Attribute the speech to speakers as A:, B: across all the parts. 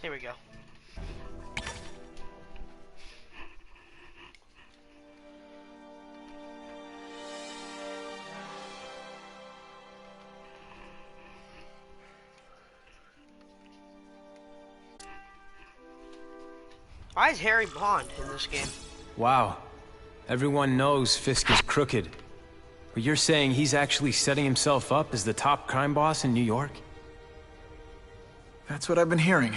A: Here we go. Why is Harry Bond in this game?
B: Wow. Everyone knows Fisk is crooked. But you're saying he's actually setting himself up as the top crime boss in New York?
C: That's what I've been hearing.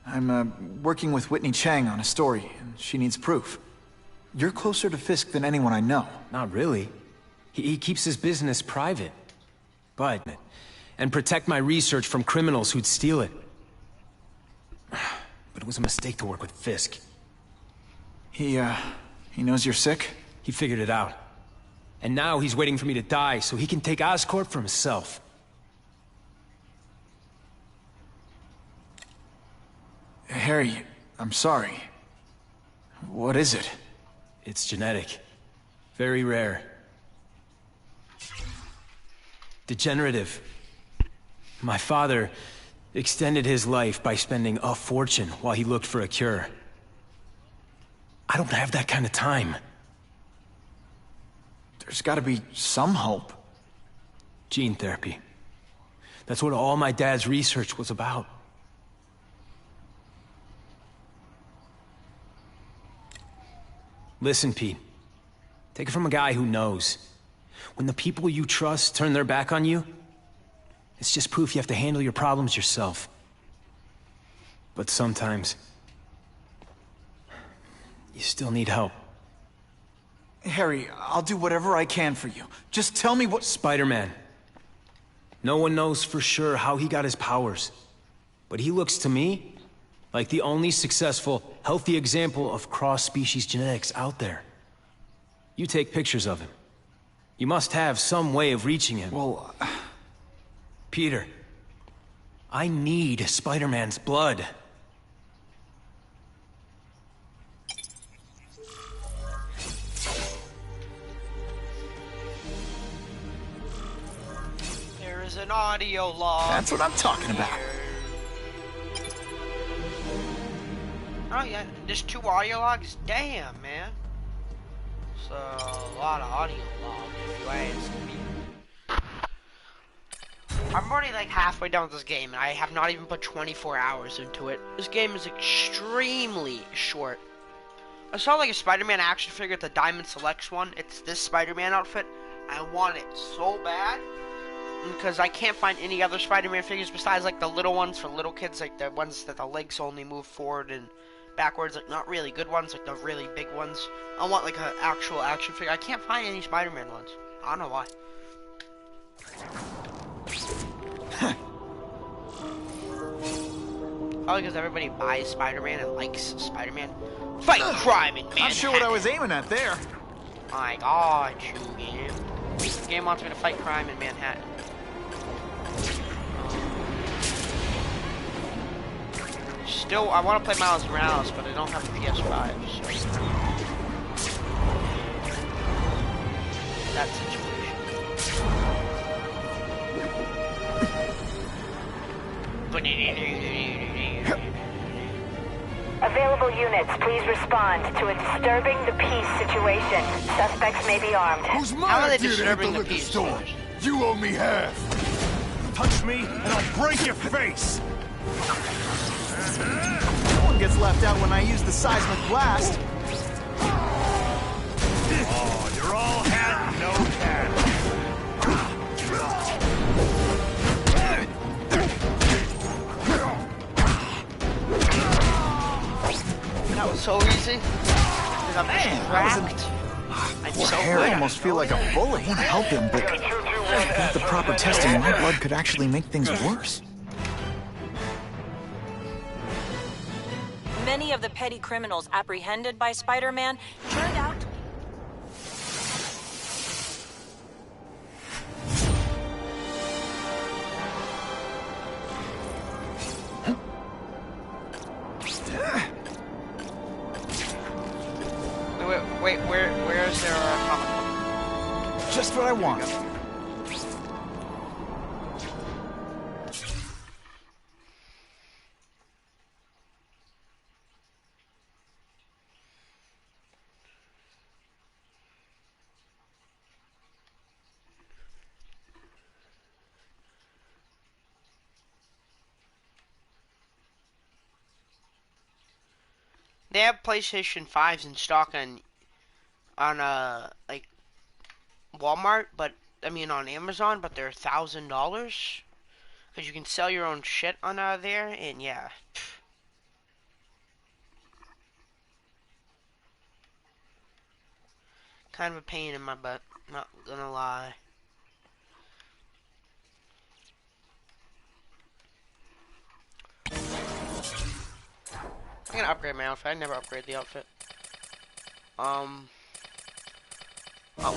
C: I'm working with Whitney Chang on a story, and she needs proof. You're closer to Fisk than anyone I know.
B: Not really. He keeps his business private. But... and protect my research from criminals who'd steal it. But it was a mistake to work with Fisk.
C: He knows you're sick?
B: He figured it out. And now he's waiting for me to die so he can take Oscorp for himself.
C: Harry, I'm sorry. What is it?
B: It's genetic. Very rare. Degenerative. My father extended his life by spending a fortune while he looked for a cure. I don't have that kind of time.
C: There's gotta be some hope.
B: Gene therapy. That's what all my dad's research was about. Listen, Pete. Take it from a guy who knows. When the people you trust turn their back on you, it's just proof you have to handle your problems yourself. But sometimes, you still need help.
C: Harry, I'll do whatever I can for you. Just tell me what—
B: Spider-Man. No one knows for sure how he got his powers. But he looks to me like the only successful, healthy example of cross-species genetics out there. You take pictures of him. You must have some way of reaching him.
C: Well...
B: Peter, I need Spider-Man's blood.
A: There is an audio log.
C: That's what I'm talking about.
A: Oh yeah, there's 2 audio logs? Damn, man. So, a lot of audio logs, if you ask me. I'm already like halfway down with this game, and I have not even put 24 hours into it. This game is extremely short. I saw like a Spider-Man action figure at the Diamond Selects one. It's this Spider-Man outfit. I want it so bad, because I can't find any other Spider-Man figures besides like the little ones for little kids, like the ones that the legs only move forward and backwards, like not really good ones, like the really big ones. I want like an actual action figure. I can't find any Spider-Man ones. I don't know why. Probably because everybody buys Spider-Man and likes Spider-Man. Fight crime in Manhattan.
C: Not sure what I was aiming at there.
A: My God, you game. This game wants me to fight crime in Manhattan. Still, I want to play Miles Morales, but I don't have a PS5, so... that situation.
D: Available units, please respond to a disturbing the peace situation. Suspects may be armed.
E: Who's my
A: How are they
E: idea to hit the
A: disturbing the
E: liquor
A: peace?
E: store? You owe me half. Touch me, and I'll break your face.
C: No one gets left out when I use the seismic blast.
E: Oh, you're all hat, no cat.
A: That was so easy. Because I'm distracted. I'm so
C: Harry,
A: good.
C: I almost feel like a bully. I want to help him, but without the proper testing, my blood could actually make things worse.
F: Many of the petty criminals apprehended by Spider-Man turned out to
A: Wait, where is there a comic book?
C: Just what I want.
A: They have PlayStation 5s in stock on like Walmart, but I mean on Amazon, but they're $1,000 because you can sell your own shit on there, and yeah. Kind of a pain in my butt, not gonna lie. I'm gonna upgrade my outfit. I never upgrade the outfit.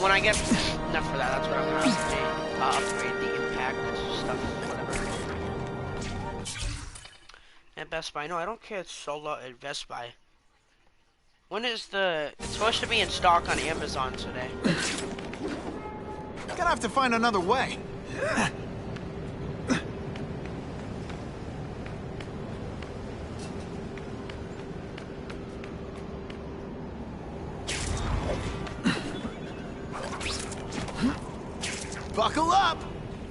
A: When I get enough for that, that's what I'm gonna upgrade the impact stuff, whatever. At Best Buy, no, I don't care. It's sold out at Best Buy. When is it's supposed to be in stock on Amazon today.
C: Gonna have to find another way. Buckle up!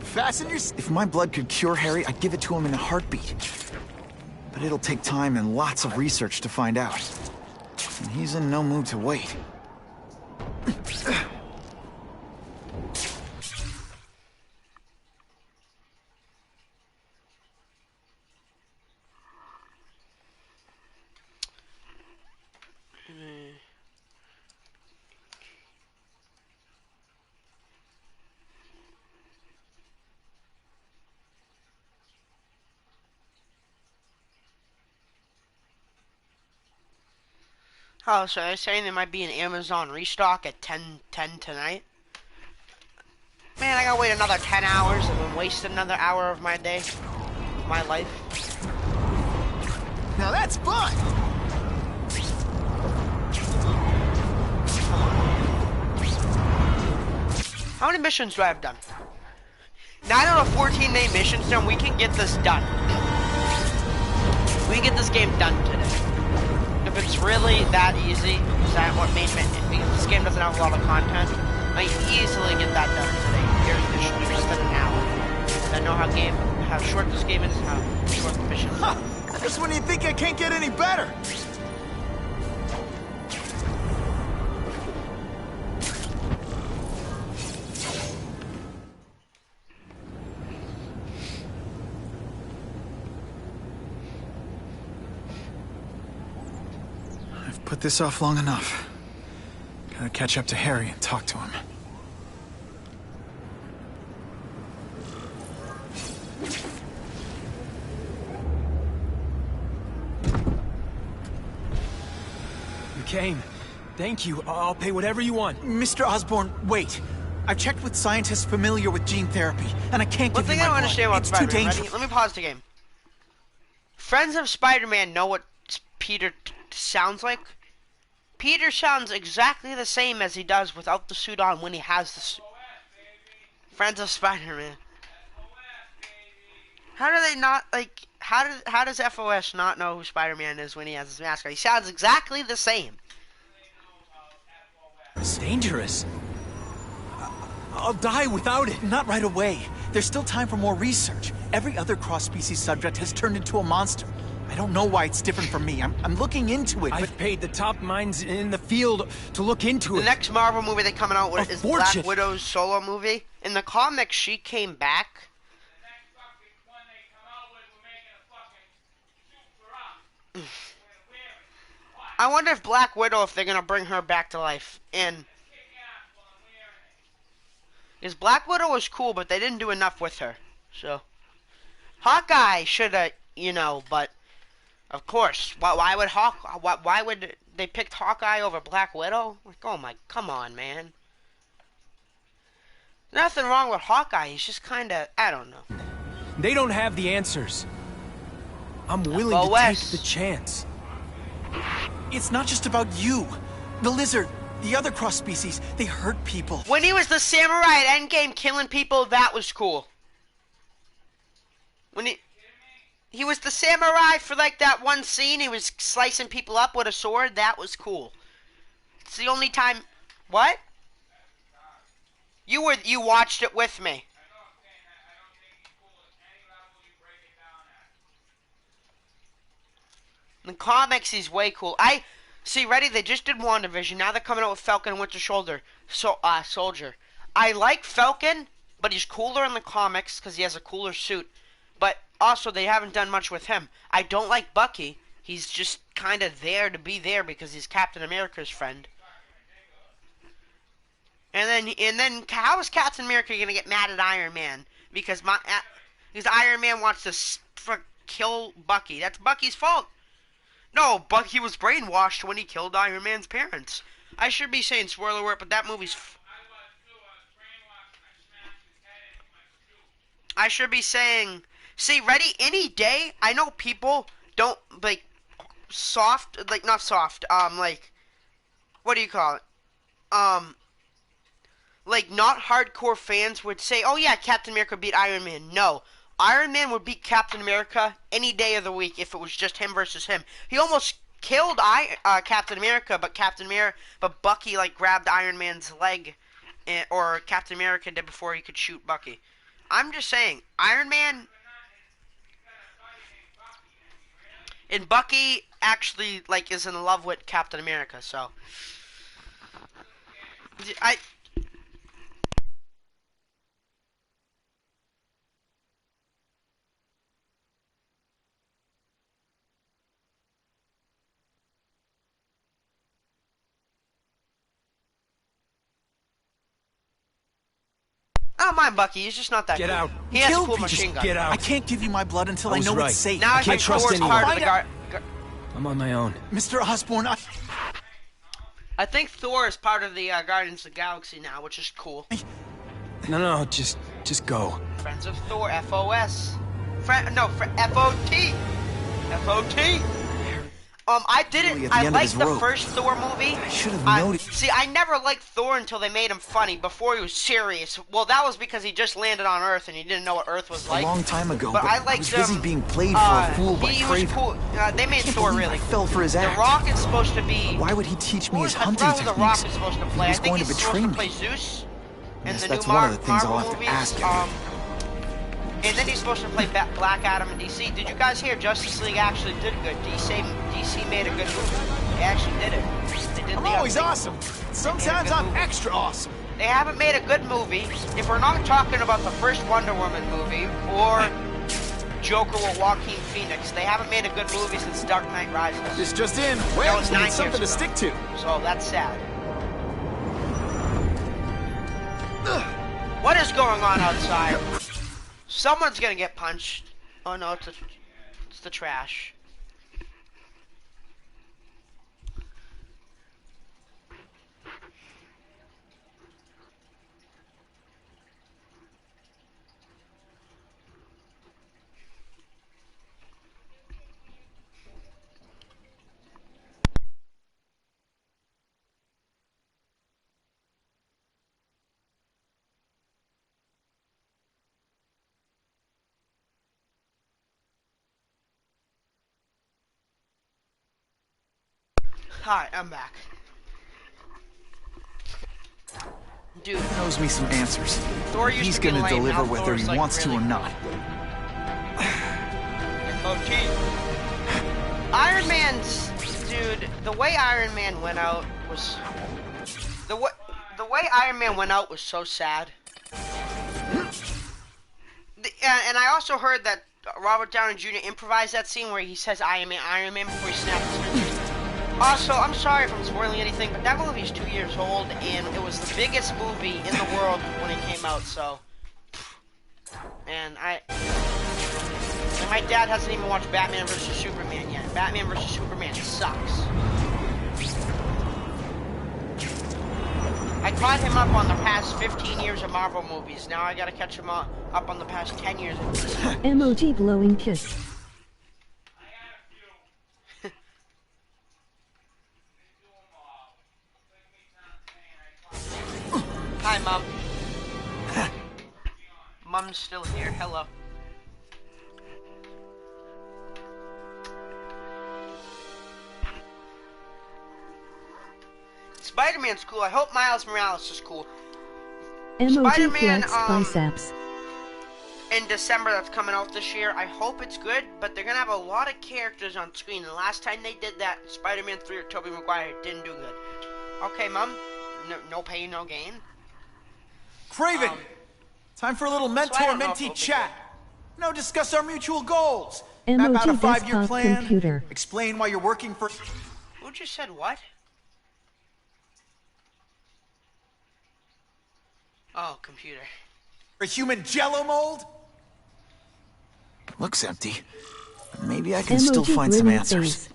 C: Fasten your... If my blood could cure Harry, I'd give it to him in a heartbeat. But it'll take time and lots of research to find out. And he's in no mood to wait.
A: Oh, so they're saying there might be an Amazon restock at 10 tonight? Man, I gotta wait another 10 hours and then waste another hour of my day, my life.
C: Now that's fun!
A: How many missions do I have done? 9 out of 14 main missions done. We can get this done. We can get this game done today. If it's really that easy, is that what made it? Because this game doesn't have a lot of content, I can easily get that done today. Very efficiently, less than an hour. I know how short this game is, how short the mission is.
C: Huh. Just when you think I can't get any better. Put this off long enough. Gotta catch up to Harry and talk to him.
B: You came. Thank you. I'll pay whatever you want.
C: Mr. Osborn, wait. I've checked with scientists familiar with gene therapy, and I can't give you my blood.
A: One thing I don't understand about
C: It's too
A: Spider-Man.
C: dangerous.
A: Let me pause the game. Friends of Spider-Man know what Peter sounds like. Peter sounds exactly the same as he does without the suit on when he has the suit. Friends of Spider-Man. How do they not, like, how does FOS not know who Spider-Man is when he has his mask on? He sounds exactly the same.
B: It's dangerous. I'll die without it.
C: Not right away. There's still time for more research. Every other cross-species subject has turned into a monster. I don't know why it's different from me. I'm looking into it,
B: I've paid the top minds in the field to look into it.
A: The next Marvel movie they're coming out with is Black Widow's solo movie. In the comics, she came back. I wonder if Black Widow, if they're gonna bring her back to life. And because Black Widow was cool, but they didn't do enough with her. So Hawkeye should have, but of course, why would they pick Hawkeye over Black Widow? Like, oh my, come on, man. Nothing wrong with Hawkeye. He's just kind of, I don't know.
B: They don't have the answers. I'm willing to take the chance.
C: It's not just about you. The lizard, the other cross-species, they hurt people.
A: When he was the samurai at Endgame killing people, that was cool. When he was the samurai for like that one scene, he was slicing people up with a sword, that was cool. It's the only time. What? You watched it with me. In the comics, he's way cool. See, ready? They just did WandaVision. Now they're coming out with Falcon and Winter Soldier. I like Falcon, but he's cooler in the comics because he has a cooler suit. But also, they haven't done much with him. I don't like Bucky. He's just kind of there to be there because he's Captain America's friend. And then, how is Captain America gonna get mad at Iron Man because Iron Man wants to kill Bucky? That's Bucky's fault. No, Bucky was brainwashed when he killed Iron Man's parents. I should be saying spoiler alert, but that movie's. I should be saying. See, ready? Any day, I know people don't like soft, like not soft. Like, what do you call it? Like not hardcore fans would say, "Oh yeah, Captain America beat Iron Man." No. Iron Man would beat Captain America any day of the week if it was just him versus him. He almost killed Captain America, but Bucky like grabbed Iron Man's leg, or Captain America did before he could shoot Bucky. I'm just saying, Iron Man and Bucky actually like is in love with Captain America. So I don't mind Bucky. He's just not that
B: Get
A: cool.
B: out.
A: He has a
C: Kill
A: cool
C: me.
A: machine
C: Just
A: gun.
B: Get out.
C: I can't give you my blood until I
B: I was
C: know
B: right.
C: it's safe.
A: Now I
B: can't
A: think
B: trust
A: Thor's
B: anyone.
A: part of the
B: I'm on my own.
C: Mr. Osborn,
A: I think Thor is part of the Guardians of the Galaxy now, which is cool.
B: No, just go.
A: Friends of Thor, FOS. FOT. FOT. I didn't.
C: Really, at the
A: I
C: end of
A: liked
C: his
A: the
C: rope.
A: first Thor movie.
C: I should have noticed.
A: See, I never liked Thor until they made him funny. Before he was serious. Well, that was because he just landed on Earth and he didn't know what Earth was like.
C: A long time ago,
A: But I
C: I
A: liked
C: was busy
A: him.
C: being played for a fool by
A: He was
C: Craven.
A: cool. They made
C: I can't
A: Thor
C: believe
A: really
C: I
A: cool.
C: fell for his
A: The
C: act.
A: Rock is supposed to be.
C: Why would he teach me his
A: I
C: hunting
A: forgot who The Rock
C: techniques?
A: is supposed to
C: He
A: play.
C: was
A: I think
C: going to
A: he's
C: betray
A: supposed to
C: me.
A: play Zeus. In
C: Yes,
A: the
C: that's
A: new
C: one of the things
A: Marvel
C: I'll have to
A: movies.
C: ask him.
A: And then he's supposed to play Black Adam in DC. Did you guys hear Justice League actually did good? DC made a good movie. They actually did it. They did
E: I'm
A: the
E: always
A: thing.
E: awesome. Sometimes
A: good
E: I'm
A: movie.
E: extra awesome.
A: They haven't made a good movie. If we're not talking about the first Wonder Woman movie or Joker with Joaquin Phoenix, they haven't made a good movie since Dark Knight Rises.
E: This just in.
A: That
E: Well,
A: was
E: we
A: 9
E: need something to
A: years ago.
E: stick to.
A: So that's sad. What is going on outside? Someone's gonna get punched. Oh no, it's the trash. Hi, I'm back. Dude,
C: Knows me some answers.
A: Thor used
C: He's
A: to be
C: gonna
A: lame,
C: deliver
A: now
C: whether
A: Thor's,
C: he
A: like,
C: wants
A: really
C: to or not.
A: MOT. Iron Man's dude. The way Iron Man went out was the way Iron Man went out was so sad. And I also heard that Robert Downey Jr. improvised that scene where he says Iron Man before he snaps his fingers. Also, I'm sorry if I'm spoiling anything, but that movie is 2 years old, and it was the biggest movie in the world when it came out, so. And my dad hasn't even watched Batman vs. Superman yet. Batman vs. Superman sucks. I caught him up on the past 15 years of Marvel movies. Now I gotta catch him up on the past 10 years of DC.
G: emoji blowing kiss.
A: Hi, Mom. Mom's still here. Hello. Spider-Man's cool. I hope Miles Morales is cool.
G: Emoji
A: Spider-Man,
G: flex biceps.
A: in December that's coming out this year. I hope it's good, but they're gonna have a lot of characters on screen. The last time they did that, Spider-Man 3 or Tobey Maguire didn't do good. Okay, Mom. No pain, no gain.
C: Craven! Time for a little mentor-mentee chat. Discuss our mutual goals. Map out a 5-year plan.
G: Computer.
C: Explain why you're working for...
A: Who just said what? Oh, computer.
C: A human jello mold? Looks empty. But maybe I can still find some answers.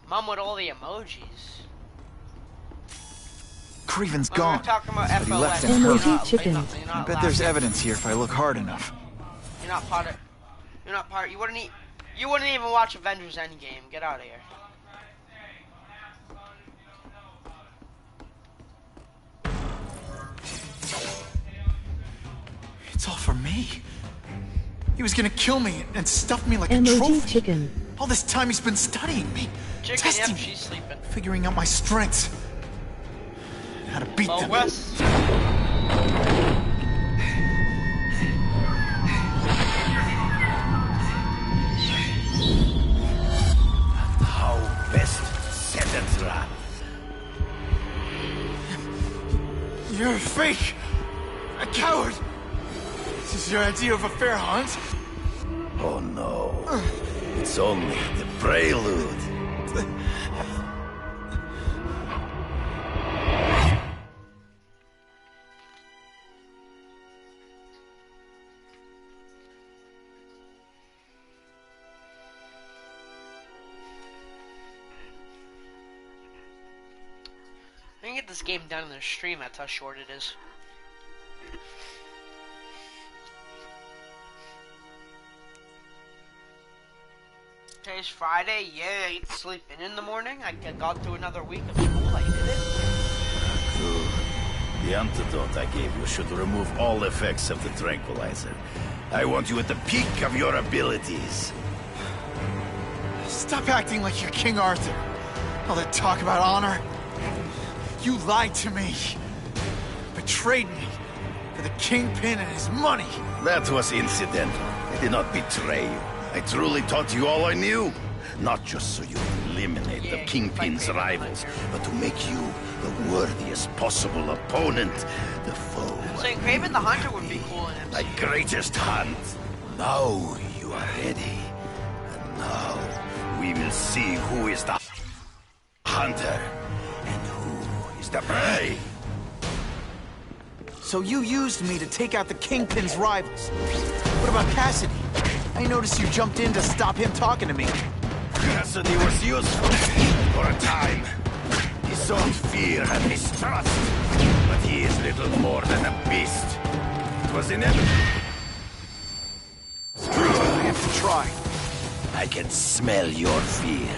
A: Mom with all the emojis.
C: Craven's gone.
A: We're talking about
C: But he
A: FOS.
C: left in
G: Emoji
C: a hurry.
G: chicken.
C: I bet there's evidence here if I look hard enough.
A: You're not part of. You're not part. You wouldn't even watch Avengers Endgame. Get out of here.
C: It's all for me. He was gonna kill me and stuff me like a
G: Emoji
C: trophy.
G: chicken.
C: All this time he's been studying me,
A: Chicken,
C: testing
A: yep,
C: me,
A: she's sleeping.
C: figuring out my strengths, and how to beat
A: Oh,
C: them.
A: Wes.
E: How best set a trap.
C: You're a fake, a coward. This is your idea of a fair hunt?
E: Oh no. It's only the prelude.
A: I can get this game done in the stream. That's how short it is. Today's Friday. Yay, sleeping in the morning. I got through another week of school. I did it.
E: Good. The antidote I gave you should remove all effects of the tranquilizer. I want you at the peak of your abilities.
C: Stop acting like you're King Arthur. All that talk about honor. You lied to me. Betrayed me. For the Kingpin and his money.
E: That was incidental. I did not betray you. I truly taught you all I knew. Not just so you would eliminate the Kingpin's rivals, but to make you the worthiest possible opponent. The foe.
A: Saying Craven the Hunter would be cool in him.
E: My greatest hunt. Now you are ready. And now we will see who is the hunter and who is the prey.
C: So you used me to take out the Kingpin's rivals. What about Cassidy? I noticed you jumped in to stop him talking to me.
E: Cassidy was useful for a time. He sowed fear and mistrust, but he is little more than a beast. It was inevitable.
C: I have to try.
E: I can smell your fear.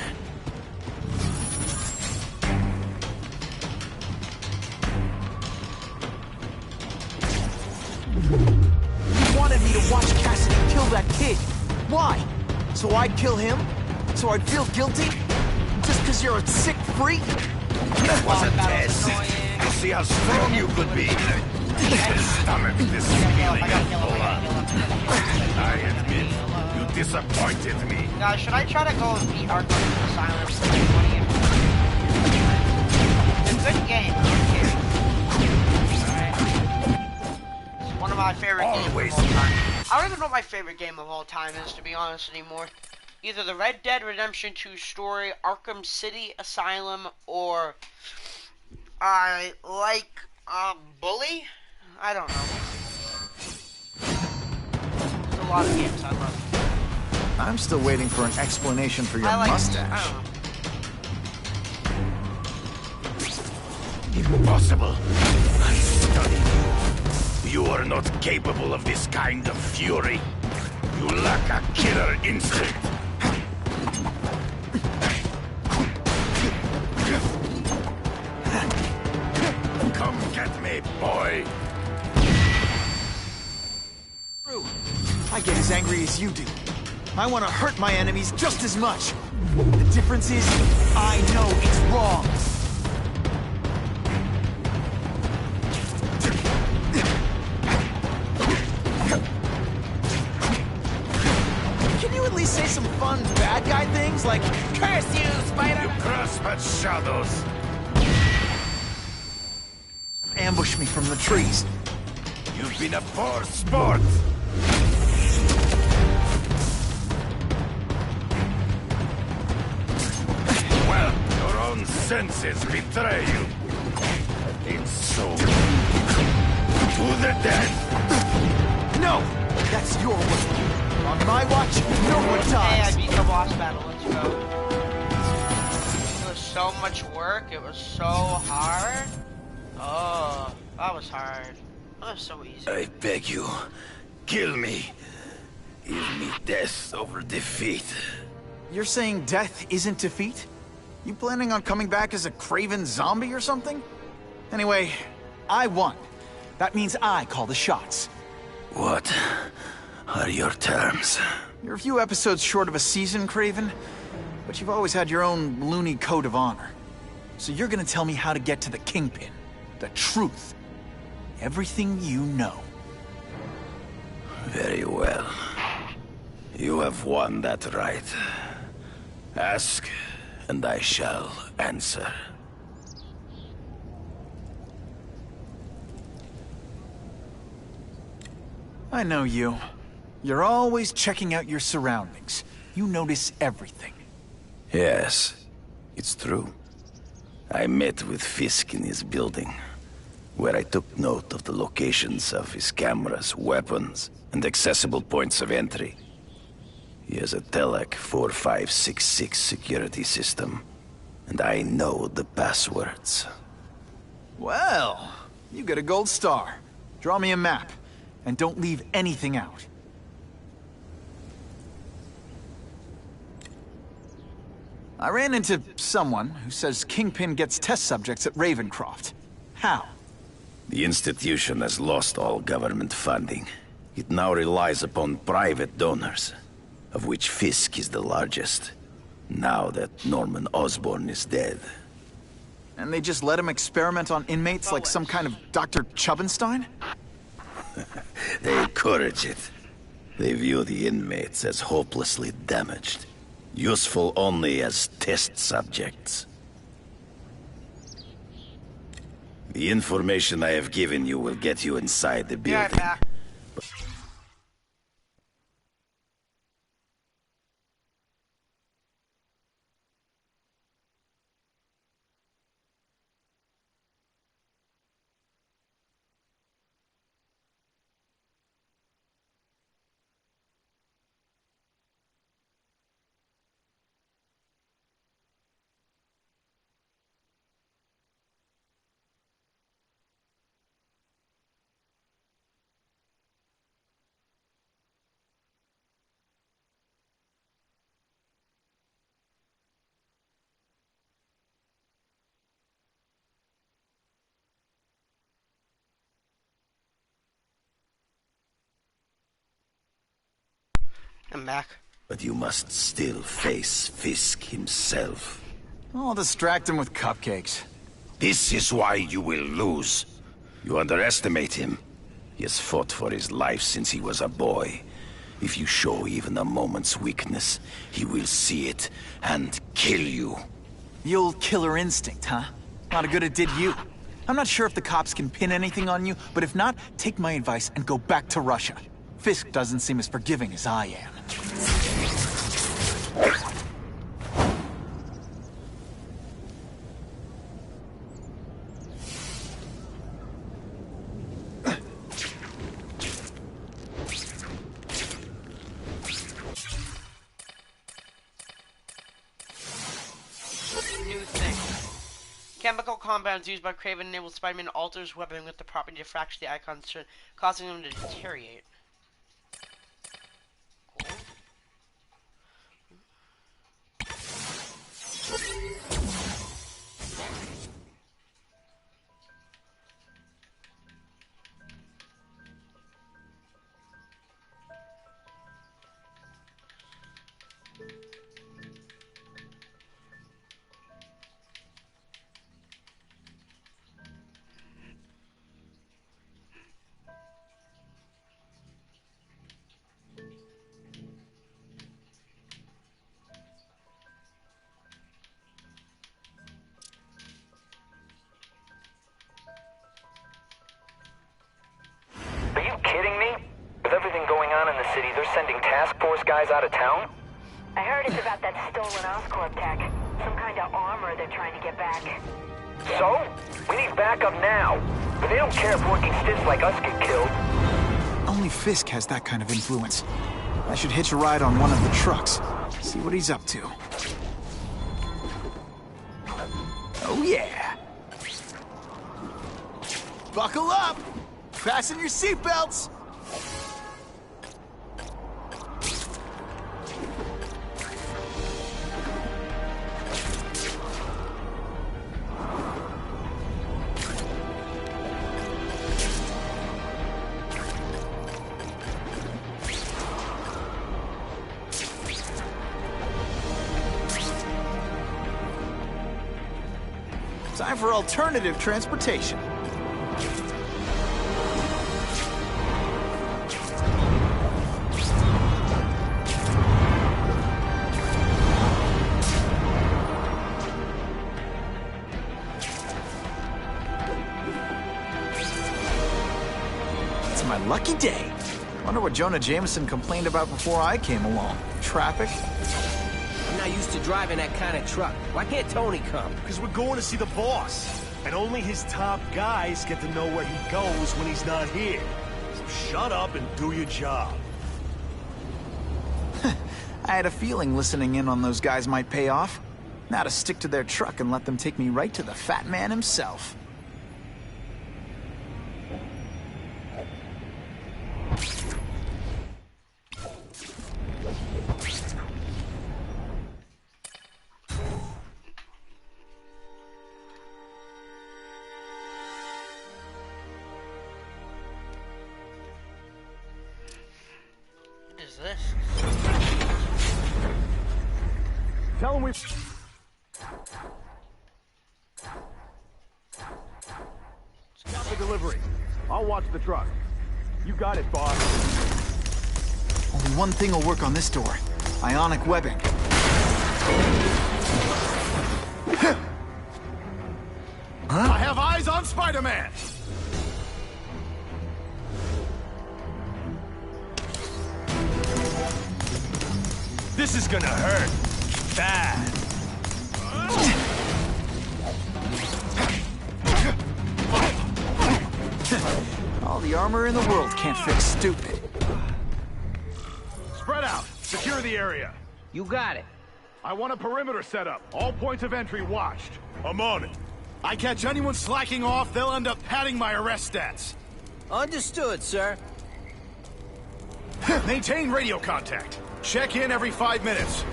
C: You wanted me to watch Cassidy kill that kid. Why? So I'd kill him? So I'd feel guilty? Just because you're a sick freak?
E: That was a test to see how strong you could be. Stomach this feeling of blood. I admit, you disappointed me.
A: Guys, should I try to go and beat Arkham Asylum? It's a good game. It's one of my favorite games of all time. I don't even know what my favorite game of all time is, to be honest, anymore. Either the Red Dead Redemption 2 story, Arkham City Asylum, or I like Bully? I don't know. There's a lot of games I love.
C: I'm still waiting for an explanation for your mustache.
A: I don't know.
E: Impossible. I studied you. You are not capable of this kind of fury. You lack a killer instinct. Come get me, boy.
C: True. I get as angry as you do. I want to hurt my enemies just as much. The difference is, I know it's wrong. least say some fun bad guy things like, "Curse you, Spider!"
E: You cross but shadows.
C: Ambush me from the trees.
E: You've been a poor sport. Well, your own senses betray you. And so, to the death.
C: No! That's your way. On my watch, no one
A: Hey, I
C: dies.
A: beat the boss battle. Let's go. It was so much work. It was so hard. Oh, that was hard. That was so easy.
E: I beg you, kill me. Give me death over defeat.
C: You're saying death isn't defeat? You planning on coming back as a craven zombie or something? Anyway, I won. That means I call the shots.
E: What are your terms?
C: You're a few episodes short of a season, Craven, but you've always had your own loony code of honor. So you're gonna tell me how to get to the Kingpin. The truth. Everything you know.
E: Very well. You have won that right. Ask, and I shall answer.
C: I know you. You're always checking out your surroundings. You notice everything.
E: Yes, it's true. I met with Fisk in his building, where I took note of the locations of his cameras, weapons, and accessible points of entry. He has a Telec 4566 security system, and I know the passwords.
C: Well, you get a gold star. Draw me a map, and don't leave anything out. I ran into someone who says Kingpin gets test subjects at Ravencroft. How?
E: The institution has lost all government funding. It now relies upon private donors, of which Fisk is the largest, now that Norman Osborn is dead.
C: And they just let him experiment on inmates like some kind of Dr. Chubbenstein?
E: They encourage it. They view the inmates as hopelessly damaged, useful only as test subjects. The information I have given you will get you inside the
A: Yeah,
E: building.
A: back. I'm back.
E: But you must still face Fisk himself.
C: I'll distract him with cupcakes.
E: This is why you will lose. You underestimate him. He has fought for his life since he was a boy. If you show even a moment's weakness, he will see it and kill you.
C: The old killer instinct, huh? Not a good it did you. I'm not sure if the cops can pin anything on you, but if not, take my advice and go back to Russia. Fisk doesn't seem as forgiving as I am.
A: New thing. Chemical compounds used by Kraven enables Spider-Man to alter his weapon with the property to fracture the icons, causing them to deteriorate.
G: this guy's out of town?
D: I heard it's about that stolen Oscorp tech. Some kind of armor they're trying to get back.
G: So? We need backup now. But they don't care if working stiffs like us get killed.
C: Only Fisk has that kind of influence. I should hitch a ride on one of the trucks. See what he's up to. Oh yeah! Buckle up! Fasten your seatbelts! Time for alternative transportation. It's my lucky day. Wonder what Jonah Jameson complained about before I came along. Traffic?
H: I'm not used to driving that kind of truck. Why can't Tony come?
I: Because we're going to see the boss. And only his top guys get to know where he goes when he's not here. So shut up and do your job.
C: I had a feeling listening in on those guys might pay off. Now to stick to their truck and let them take me right to the fat man himself.
A: What is this?
I: Tell him we... Stop the delivery. I'll watch the truck. You got it, boss.
C: Only one thing will work on this door. Ionic webbing.
I: I have eyes on Spider-Man! This is gonna hurt. Bad.
C: All the armor in the world can't fix stupid.
I: Spread out. Secure the area.
H: You got it.
I: I want a perimeter set up. All points of entry watched. I'm on it. I catch anyone slacking off, they'll end up padding my arrest stats.
H: Understood, sir.
I: Maintain radio contact. Check in every 5 minutes.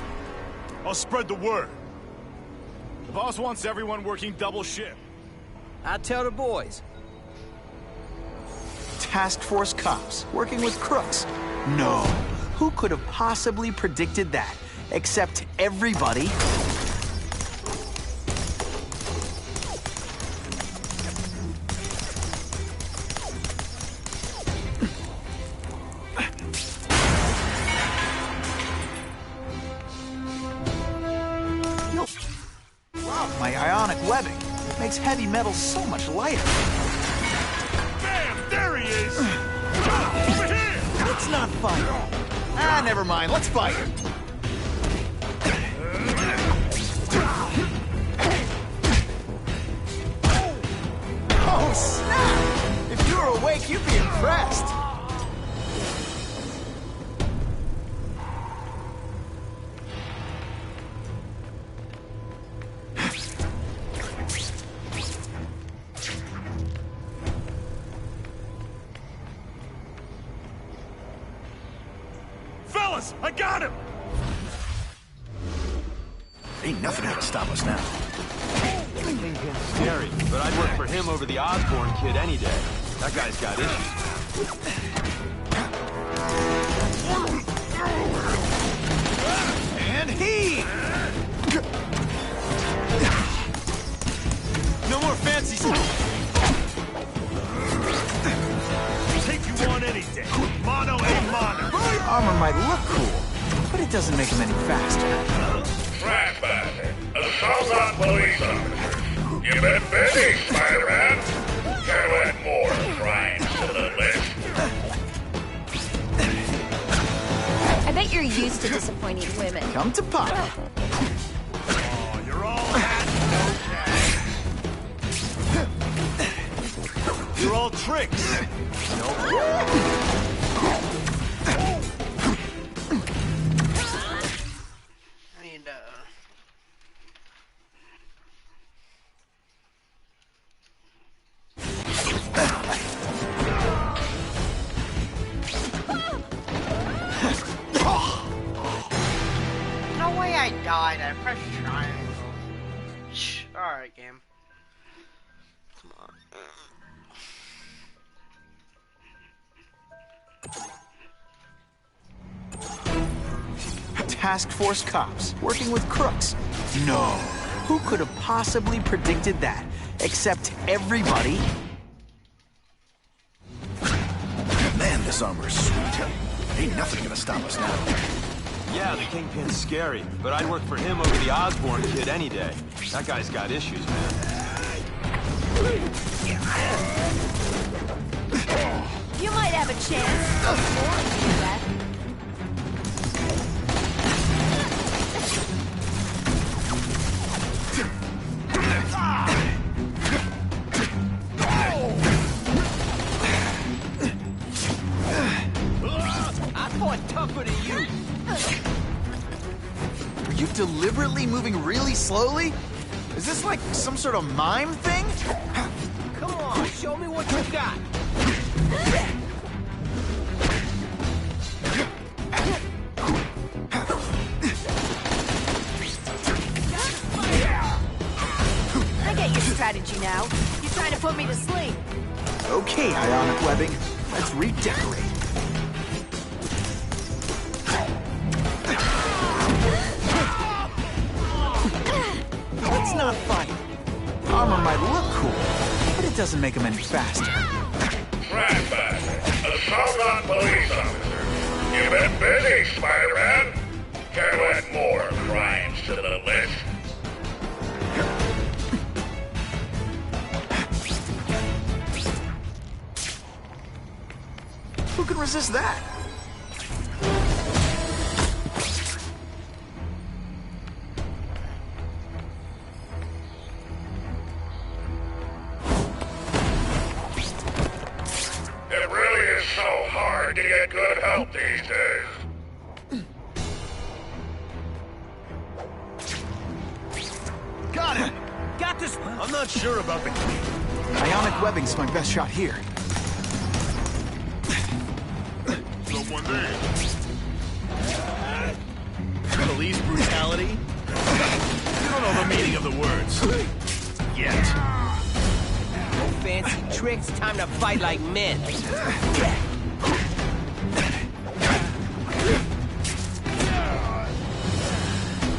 I: I'll spread the word. The boss wants everyone working double shift.
H: I'll tell the boys.
C: Task Force cops working with crooks. No. Who could have possibly predicted that? Except everybody. My ionic webbing makes heavy metal so much lighter.
I: Bam! There he is! Over here!
C: Let's not fight. Ah, never mind. Let's fight. Oh, snap! If you were awake, you'd be impressed.
I: Fellas, I got him!
E: Ain't nothing to stop us now.
J: Kingpin's scary, but I'd work for him over the Osborn kid any day. That guy's got issues.
C: And he! No more fancy stuff.
I: Take you on any day. Mono a mono.
C: Armor might look cool, but it doesn't make him any faster.
K: Rat Bandit, a Southern police officer. You've been busy, Spider-Man. Care to add more crimes to the list?
L: I bet you're You're used to disappointing women.
C: Come to Papa.
I: Oh, you're all hat, no cash. You're all tricks.
A: No way I died. I pressed triangle. Alright, game. Come on.
C: Task Force cops working with crooks. No. Who could have possibly predicted that? Except everybody.
E: Man, this armor is sweet. Ain't nothing gonna stop us now.
J: Yeah, the Kingpin's scary, but I'd work for him over the Osborn kid any day. That guy's got issues, man.
L: You might have a chance. Before you do that.
H: I fought tougher than you.
C: Are you deliberately moving really slowly? Is this like some sort of mime thing?
H: Come on, show me what you got.
L: I get your strategy now. You're trying to put me to sleep.
C: Okay, ionic webbing. Let's redecorate. Let's not fight. Armor might look cool, but it doesn't make them any faster.
K: Flashback. Assault on police officer. You've been busy, Spider-Man. Care to add more crimes to the list?
C: Who can resist that?
K: It really is so hard to get good help these days.
I: Got it!
H: Got this.
I: I'm not sure about the...
C: Ionic webbing's my best shot here.
I: Someone there. Police brutality? You don't know the meaning of the words. Yet.
H: No fancy tricks. Time to fight like men.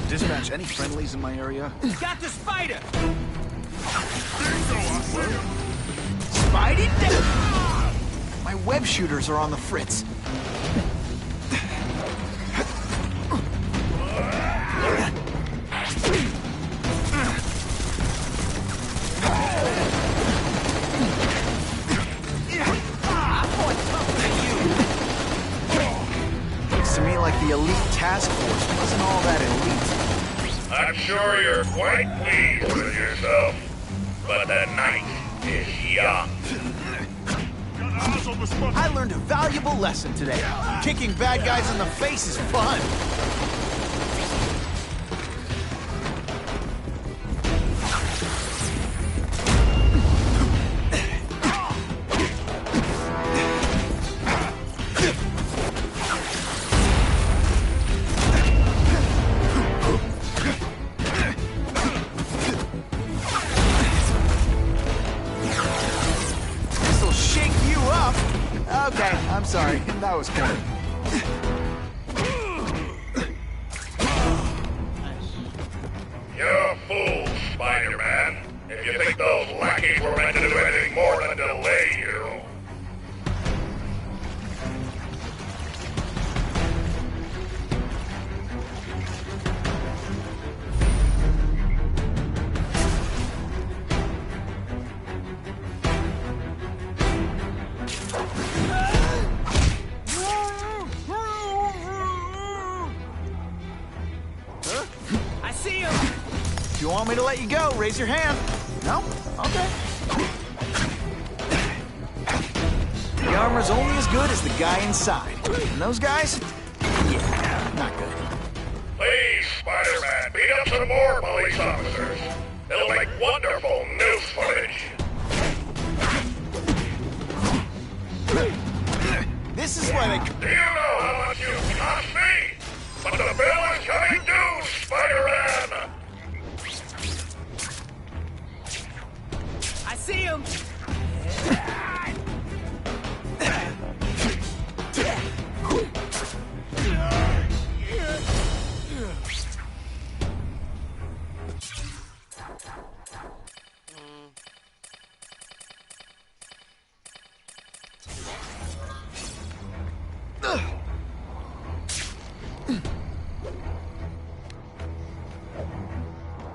C: Dispatch any friendlies in my area?
H: Got the spider.
C: Spidey? My web shooters are on the fritz. Looks to me like the elite task force wasn't all that elite.
K: I'm sure you're quite pleased with yourself, but the night is young.
C: I learned a valuable lesson today. Kicking bad guys in the face is fun. This'll shake you up. Okay, I'm sorry. That was corny.
K: You're a fool, Spider-Man, if you think those lackeys were meant to do anything more than delay you.
C: If you want me to let you go, raise your hand. No? Okay. The armor's only as good as the guy inside. And those guys? Yeah, not good.
K: Please, Spider-Man, beat up some more police officers. It'll make wonderful news footage.
C: This is why they...
K: Do you know how much you cost me? But the bill is coming due, Spider-Man!
H: I see him!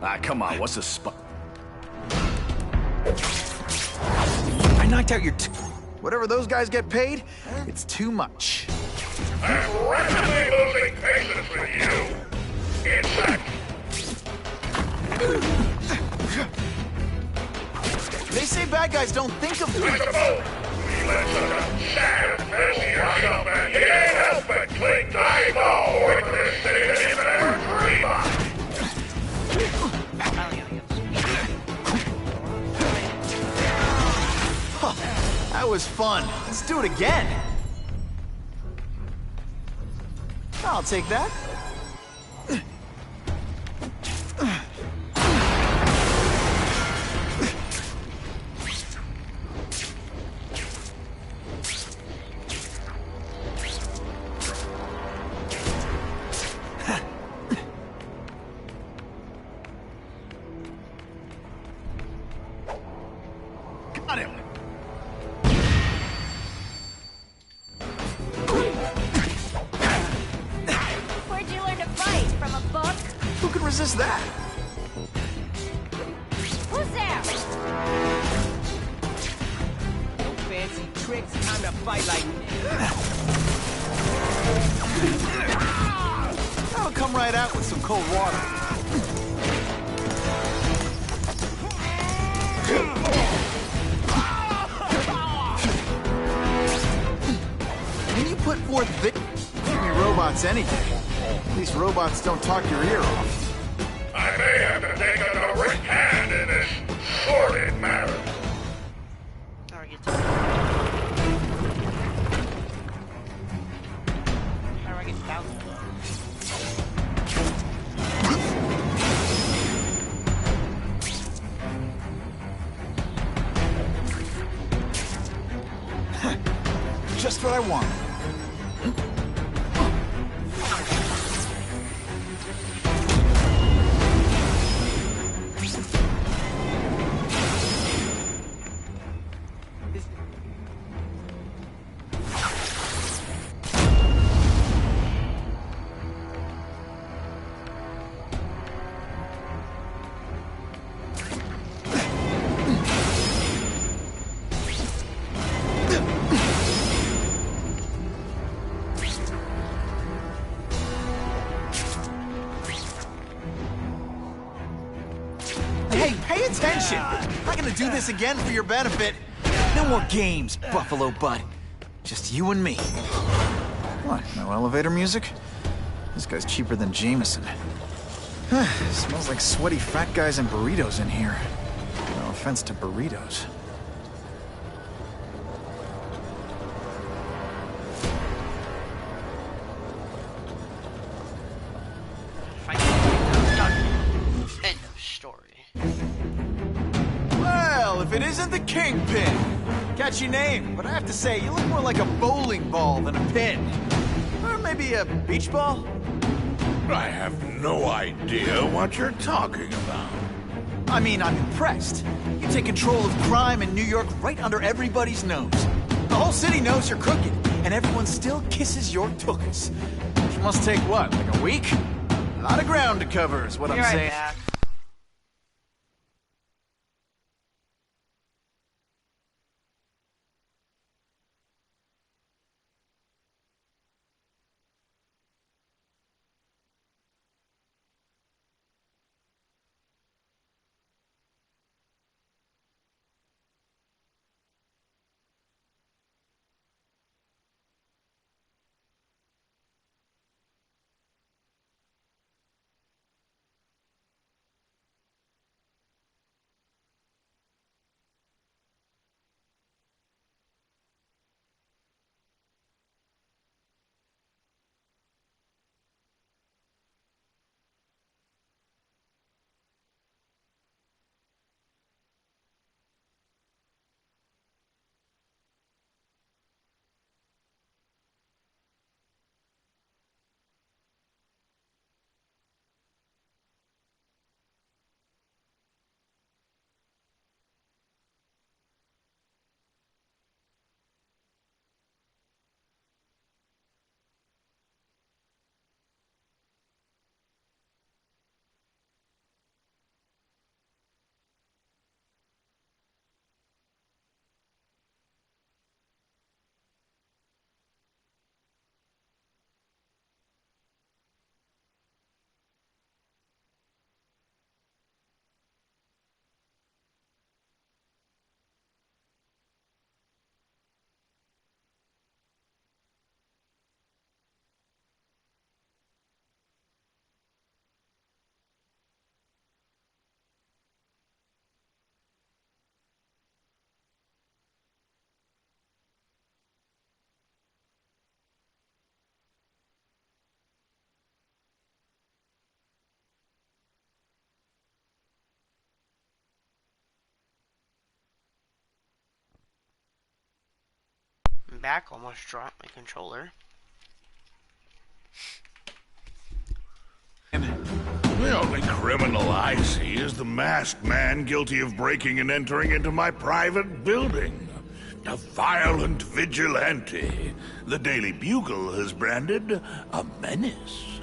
C: Ah, come on, what's a spot? I knocked out your whatever those guys get paid, it's too much.
K: I'm rapidly losing patience with you. In fact,
C: they say bad guys don't think of
K: I suppose we let such a sad messy yourself and you can't help but cling to eyeball over this city than even ever dream of.
C: That was fun. Let's do it again. I'll take that. Got him.
L: Where'd you learn to fight? From a book?
C: Who can resist that?
L: Who's there?
H: No fancy tricks, time to fight like...
C: I'll come right out with some cold water. When you put forth give me robots any day. These robots don't talk your ear off.
K: I may have to take a direct hand in this sordid matter.
A: How do I get down there?
C: Just what I want. Hey, pay attention! I'm not gonna do this again for your benefit. No more games, Buffalo Bud. Just you and me. What, no elevator music? This guy's cheaper than Jameson. Smells like sweaty fat guys and burritos in here. No offense to burritos.
A: End of story.
C: Well, if it isn't the Kingpin. Catchy name, but I have to say, you look more like a bowling ball than a pin. Or maybe a beach ball?
K: I have no idea what you're talking about.
C: I mean, I'm impressed. You take control of crime in New York right under everybody's nose. The whole city knows you're crooked, and everyone still kisses your tuchus. Which must take what, like a week? A lot of ground to cover is what I'm saying.
A: Back. back. Almost dropped my controller.
K: The only criminal I see is the masked man guilty of breaking and entering into my private building. A violent vigilante. The Daily Bugle has branded a menace.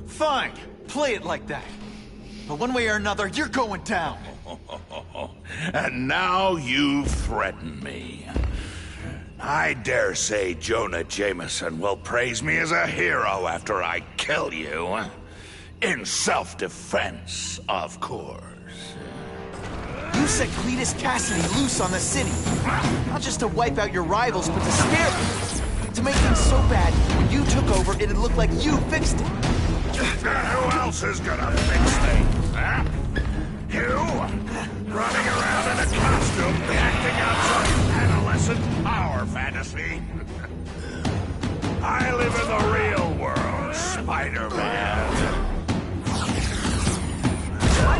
C: Fine, play it like that. But one way or another, you're going down.
K: And now you threaten me. I dare say Jonah Jameson will praise me as a hero after I kill you. In self-defense, of course.
C: You set Cletus Cassidy loose on the city. Not just to wipe out your rivals, but to scare them. To make things so bad, when you took over, it'd look like you fixed it.
K: Who else is gonna fix things, huh? You? Running around in a costume, acting out some adolescent power fantasy? I live in the real world, Spider-Man.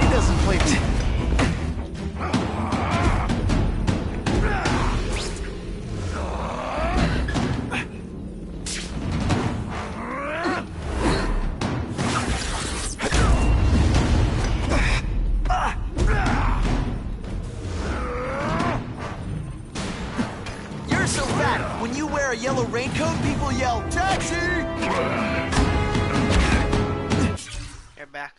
C: He doesn't play You're so fat. When you wear a yellow raincoat, people yell, "Taxi!"
A: You're back.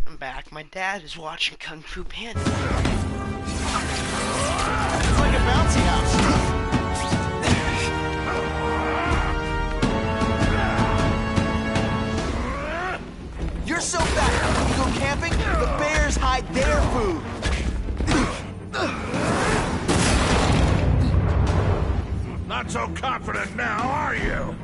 A: I'm back. My dad is watching Kung Fu Panda.
C: It's like a bouncy house. You're so fat. When you go camping, the bears hide their food.
K: Not so confident now, are you?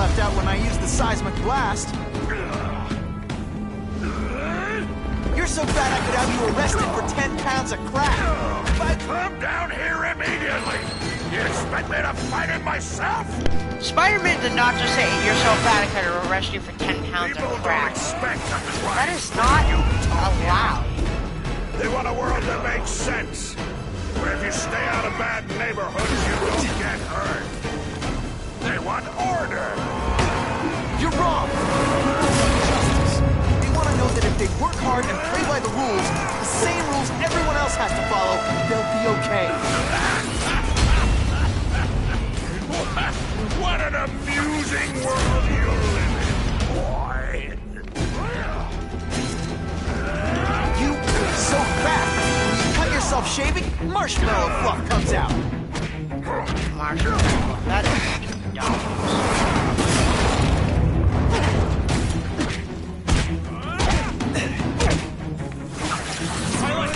C: left out when I used the seismic blast. You're so fat I could have you arrested for 10 pounds of crack.
K: Come down here immediately! You expect me to fight it myself?
A: Spider-Man did not just say, you're so fat I could arrest you for 10 pounds
K: People
A: of crack.
K: don't expect that.
A: That is not allowed.
K: They want a world that makes sense. Where if you stay out of bad neighborhoods, you don't get hurt. They want order.
C: You're wrong. Justice. They want to know that if they work hard and play by the rules, the same rules everyone else has to follow, they'll be okay.
K: What an amusing world you live in, boy.
C: You are so fat. When you cut yourself shaving, marshmallow fluff comes out.
A: Marshmallow. That is dumb.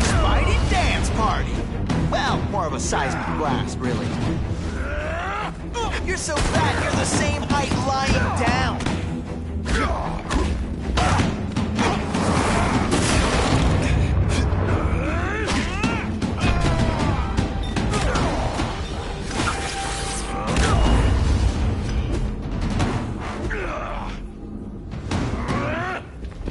C: Spidey dance party. Well, more of a seismic blast, really. You're so fat, you're the same height lying down.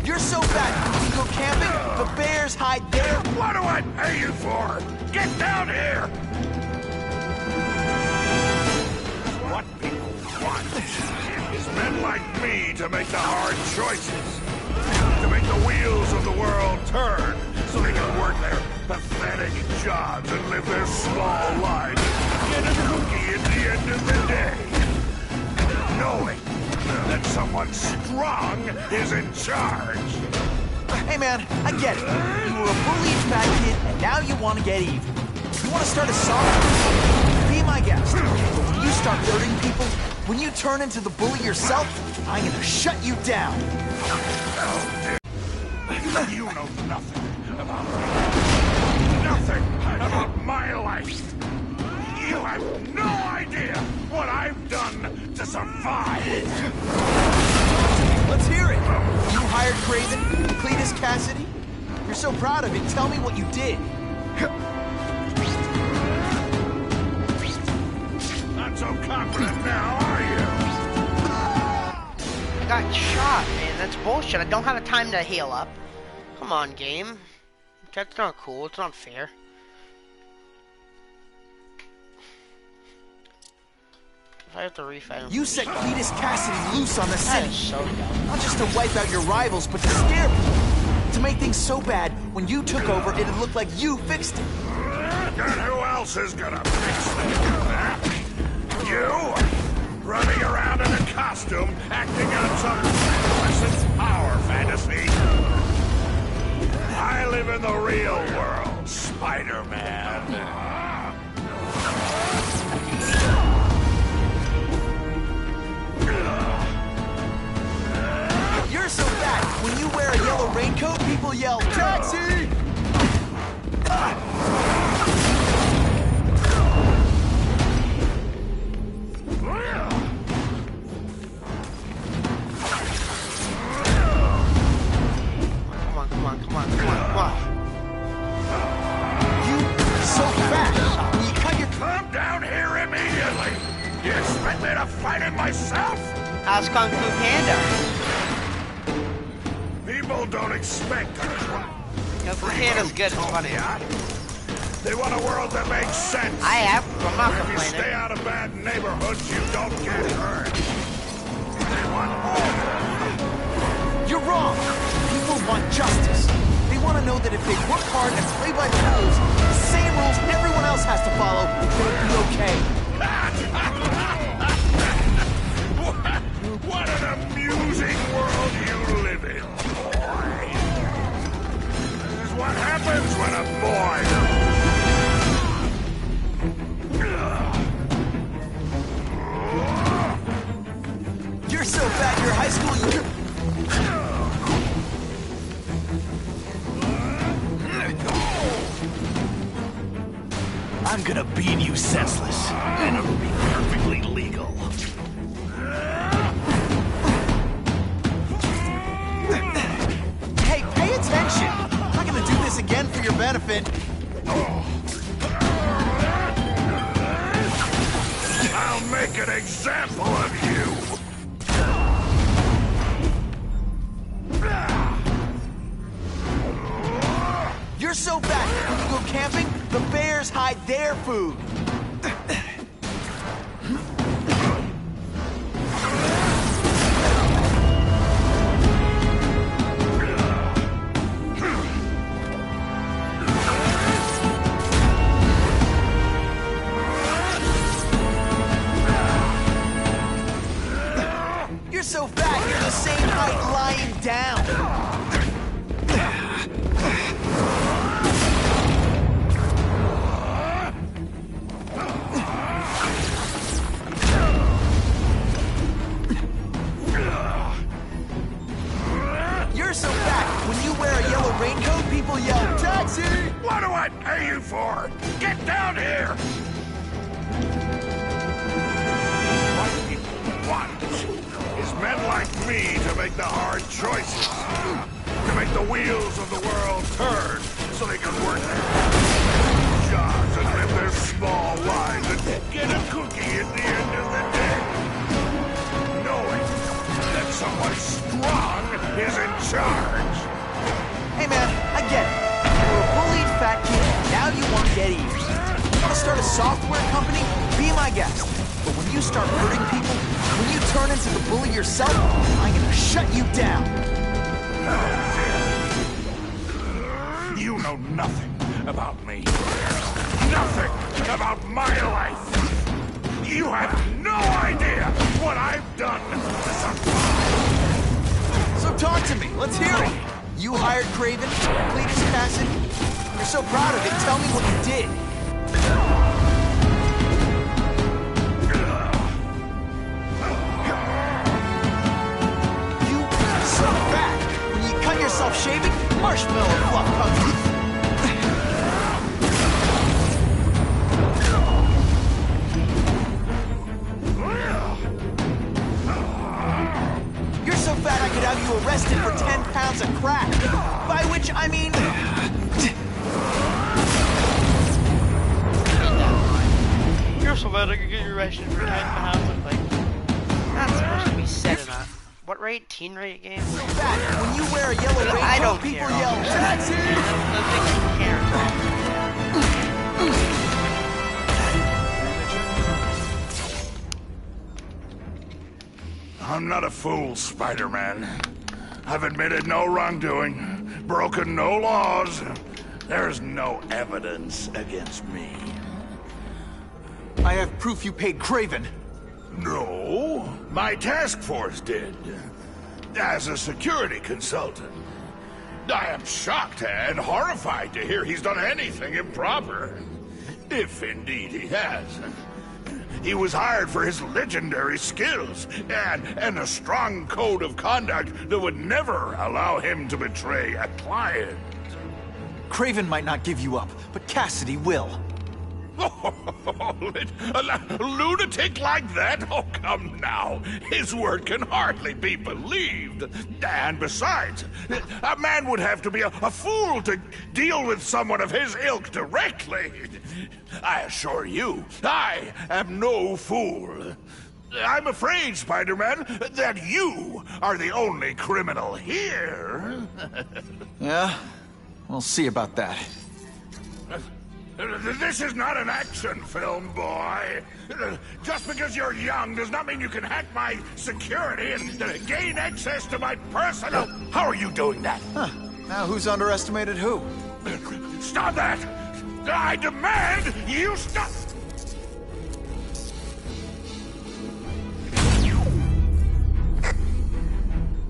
C: You're so fat, when you go camping, the bears hide there.
K: What do I pay you for? Get down here! What people want is men like me to make the hard choices. To make the wheels of the world turn so they can work their pathetic jobs and live their small lives. Get a cookie at the end of the day. Knowing that someone strong is in charge.
C: Hey man, I get it. You were a bullied fat kid, and now you want to get even. You want to start a song? Be my guest. But when you start hurting people, when you turn into the bully yourself, I'm gonna shut you down.
K: You know nothing about me. Nothing about my life. You have no idea what I've done to survive.
C: Let's hear it. You hired Craven, Cletus Cassidy? You're so proud of it. Tell me what you did.
K: Not so confident now, are you?
A: I got shot, man. That's bullshit. I don't have the time to heal up. Come on, game. That's not cool. It's not fair. If I have to refight him.
C: You set Cletus Cassidy loose on the
A: That
C: city.
A: is so dumb.
C: Not just to wipe out your rivals, but to scare people. To make things so bad, when you took over, it'd look like you fixed it.
K: And who else is gonna fix it? You? Running around in a costume, acting out some adolescent power fantasy. I live in the real world, Spider-Man.
C: You're so fat, when you wear a yellow raincoat, people yell, "Taxi!"
A: Come on.
C: You so fat, when you cut your...
K: Come down here immediately! You expect me to fight it myself?
A: How's Kung Fu Panda?
K: People don't expect us.
A: Kung Fu Panda's good. It's funny.
K: They want a world that makes sense.
A: I'm not
K: If you
A: complaining.
K: stay out of bad neighborhoods, you don't get hurt. They want order.
C: You're wrong. People want justice. They want to know that if they work hard and play by the rules, the same rules everyone else has to follow, they'll be okay.
K: What an amusing world you live in, boy. This is what happens when a boy...
C: You're so fat, your high school... I'm gonna beat you senseless, and it'll be perfectly legal. benefit.
K: I'll make an example of you!
C: You're so fat, when you go camping, the bears hide their food. You're so fat, you're the same height lying down. You're so fat, when you wear a yellow raincoat, people yell, "Taxi!"
K: What do I pay you for? Get down here! What people want is men like me to make the hard choices. To make the wheels of the world turn so they can work their jobs and live their small lives and get a cookie at the end of the day. Knowing that someone strong is in charge.
C: Hey man, I get it. You're a bullied fat kid, now you want to get even. You want to start a software company? Be my guest. But when you start hurting people, when you turn into the bully yourself, I'm gonna shut you down.
K: You know nothing about me. Nothing about my life. You have no idea what I've done to survive.
C: So talk to me, let's hear it. You hired Craven, Cletus Cassidy. You're so proud of it, tell me what you did. You so fat. When you cut yourself shaving, marshmallow fluff comes. You're so fat I could have you arrested for 10 pounds of crack. By which I mean...
A: You're so bad I could get you arrested for 10 pounds. Like, that's supposed to be said in a what rate? Teen rate game?
C: So fat when you wear a yellow raincoat,
A: I don't
C: people
A: care.
C: yell, "Taxi!"
K: I'm not a fool, Spider-Man. I've admitted no wrongdoing, broken no laws. There's no evidence against me.
C: I have proof you paid Craven.
K: No, my task force did. As a security consultant. I am shocked and horrified to hear he's done anything improper. If indeed he has. He was hired for his legendary skills and a strong code of conduct that would never allow him to betray a client.
C: Craven might not give you up, but Cassidy will.
K: A lunatic like that? Oh, come now. His word can hardly be believed. And besides, a man would have to be a fool to deal with someone of his ilk directly. I assure you, I am no fool. I'm afraid, Spider-Man, that you are the only criminal here.
C: Yeah? We'll see about that.
K: This is not an action film, boy. Just because you're young does not mean you can hack my security and gain access to my personal... How are you doing that?
C: Huh. Now who's underestimated who?
K: Stop that! I demand you stop!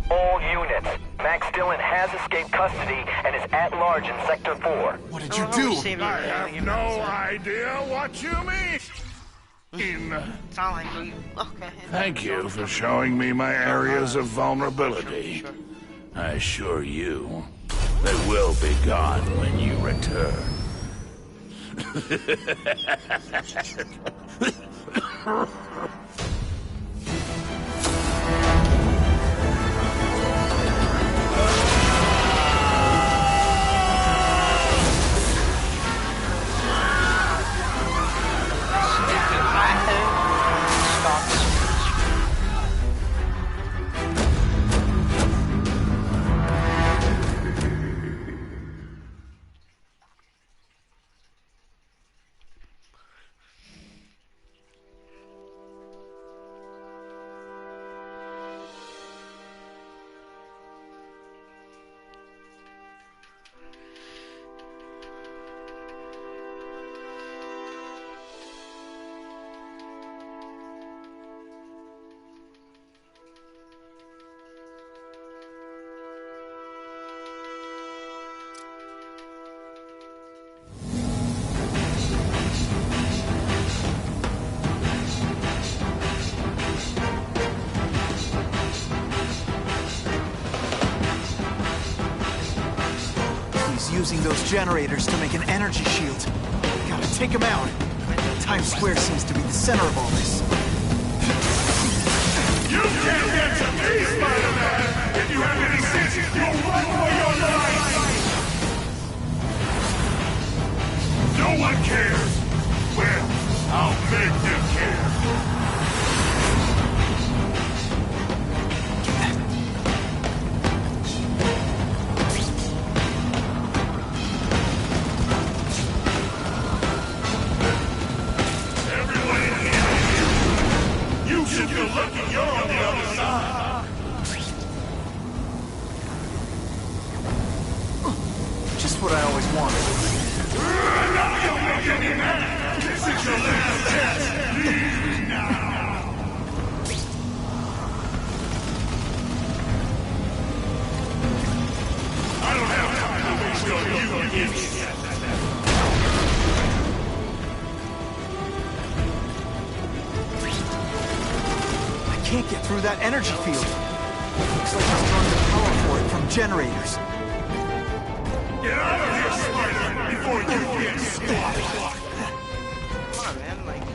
G: All units. Max Dillon has escaped custody and is at large in Sector 4.
C: What did you do?
K: I have no idea what you mean.
A: Okay.
K: Thank you for showing me my areas of vulnerability. I assure you, they will be gone when you return.
C: using those generators to make an energy shield. Gotta take him out. Times Square seems to be the center of all this.
K: You can't get to me, Spider-Man! If you have any sense, you'll run for your life! No one cares! Well, I'll make them care! You're lucky you're on the other side.
C: Just what I always wanted.
K: Now you'll make any man. This is your last chance. Leave now. I don't have time to waste on you again.
C: Can't get through that energy field. Looks like he's drawing the power for it from generators.
K: Get out of here, Spider, before you get stopped.
A: Come on, man, like...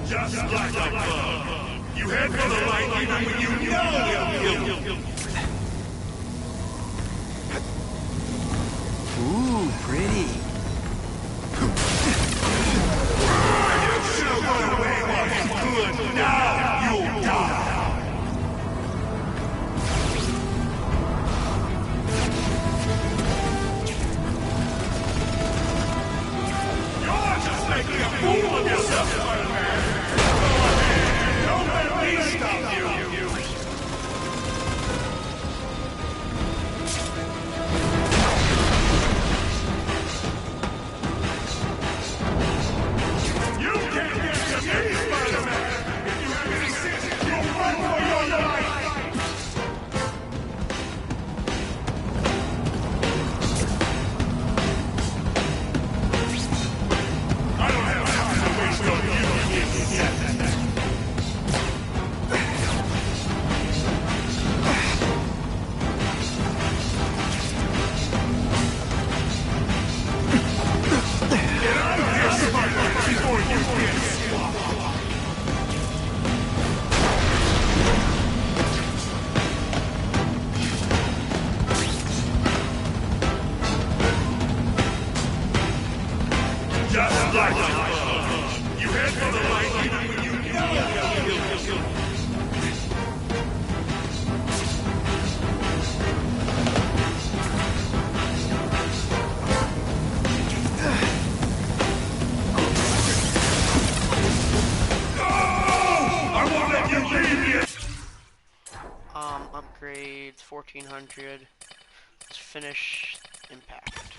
K: Just like a bug. You head for the light even when you know you'll kill you.
C: Ooh, pretty.
K: You should have run away while you could. Now you'll die. You're just making a fool of yourself, Spider-Man. Go ahead. Don't let me stop you. You head for the light even when you know you'll I won't let you leave yet!
A: Upgrades, 1400. Let's finish Impact.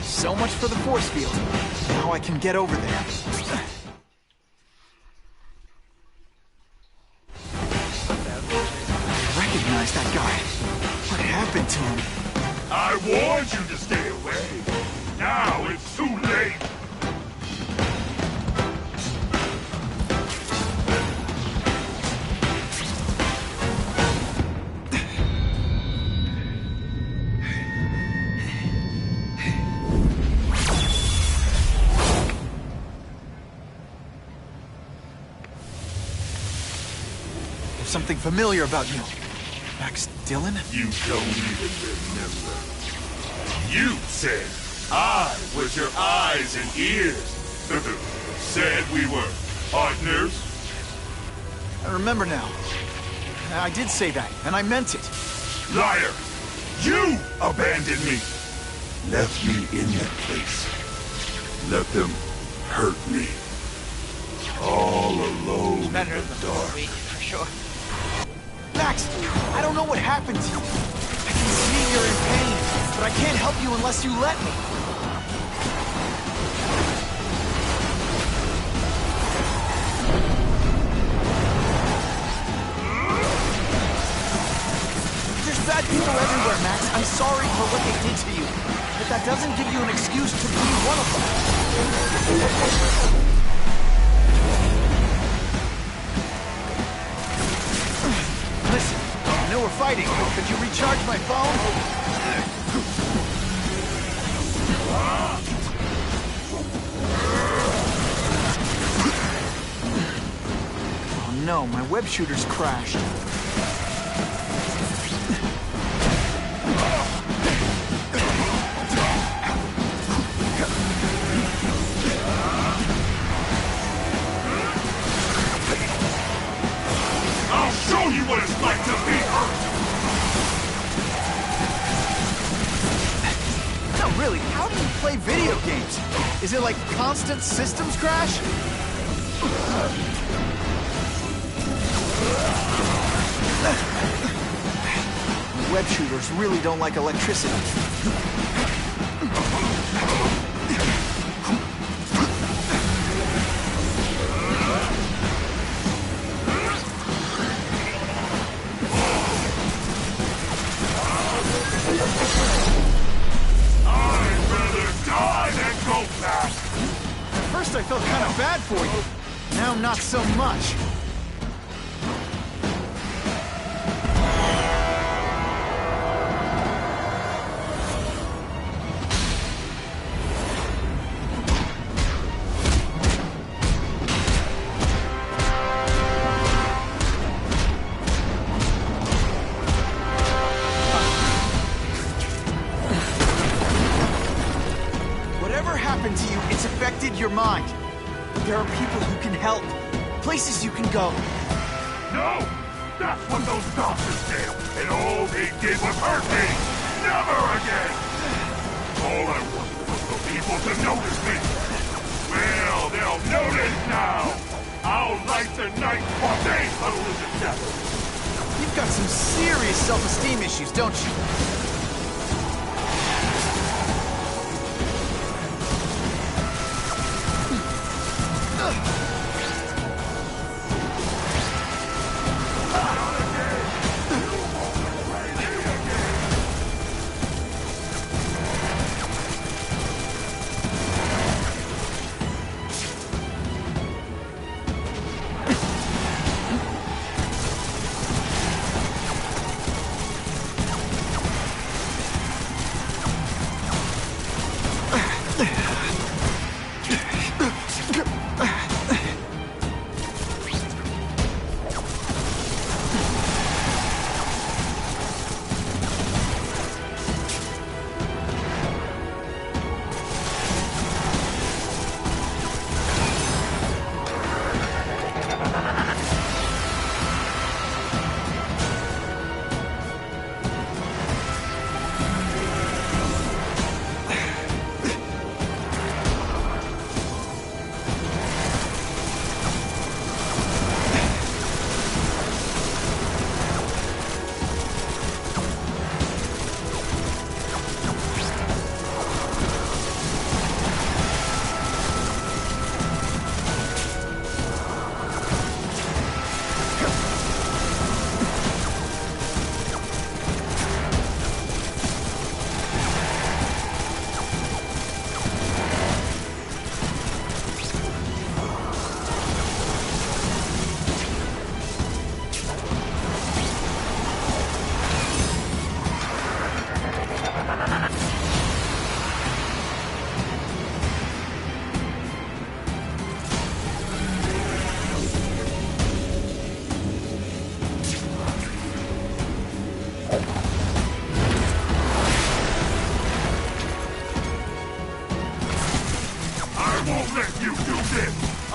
C: So much for the force field. Now I can get over there. I recognize that guy. What happened to him?
K: I warned you to stay away. Now it's too late.
C: Something familiar about you. Max Dillon?
K: You don't even remember. You said I was your eyes and ears. Said we were partners.
C: I remember now. I did say that, and I meant it.
K: Liar! You abandoned me. Left me in that place. Let them hurt me. All alone in
A: Better
K: the
A: than
K: dark.
A: the movie, for sure.
C: Max, I don't know what happened to you. I can see you're in pain, but I can't help you unless you let me. There's bad people everywhere, Max. I'm sorry for what they did to you. But that doesn't give you an excuse to be one of them. Listen, I know we're fighting, but could you recharge my phone? Oh no, my web shooter's crashed.
K: I'll show you what it's like to be hurt!
C: No, really, how do you play video games? Is it like constant systems crash? Web shooters really don't like electricity.
K: I'd rather die than go back!
C: At first I felt kind of bad for you. Now not so much. Whatever happened to you, it's affected your mind. There are people who can help. Places you can go.
K: No! That's what those doctors did! And all they did was hurt me! Never again! All I wanted was for people to notice me! Well, they'll notice now! I'll light the night while they huddle in the devil!
C: You've got some serious self-esteem issues, don't you?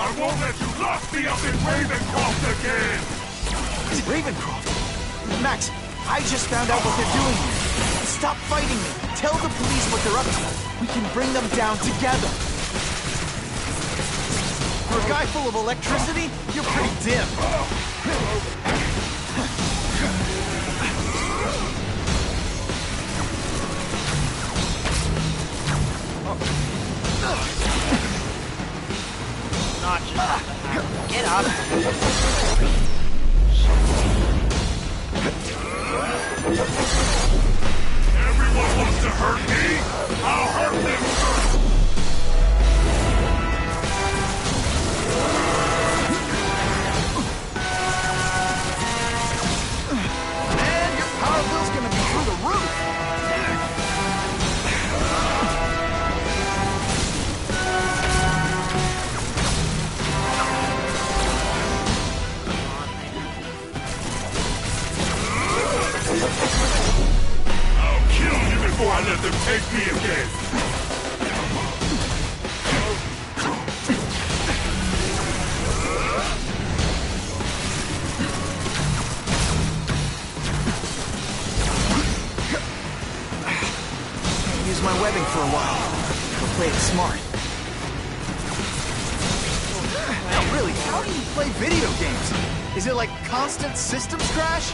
K: I won't let you lock me up in Ravencroft again!
C: Ravencroft? Max, I just found out what they're doing here. Stop fighting me. Tell the police what they're up to. We can bring them down together. For a guy full of electricity, you're pretty dim.
A: Not just get up.
K: let them take me again!
C: Use my webbing for a while. We'll play it smart. Now, really, how do you play video games? Is it like constant systems crash?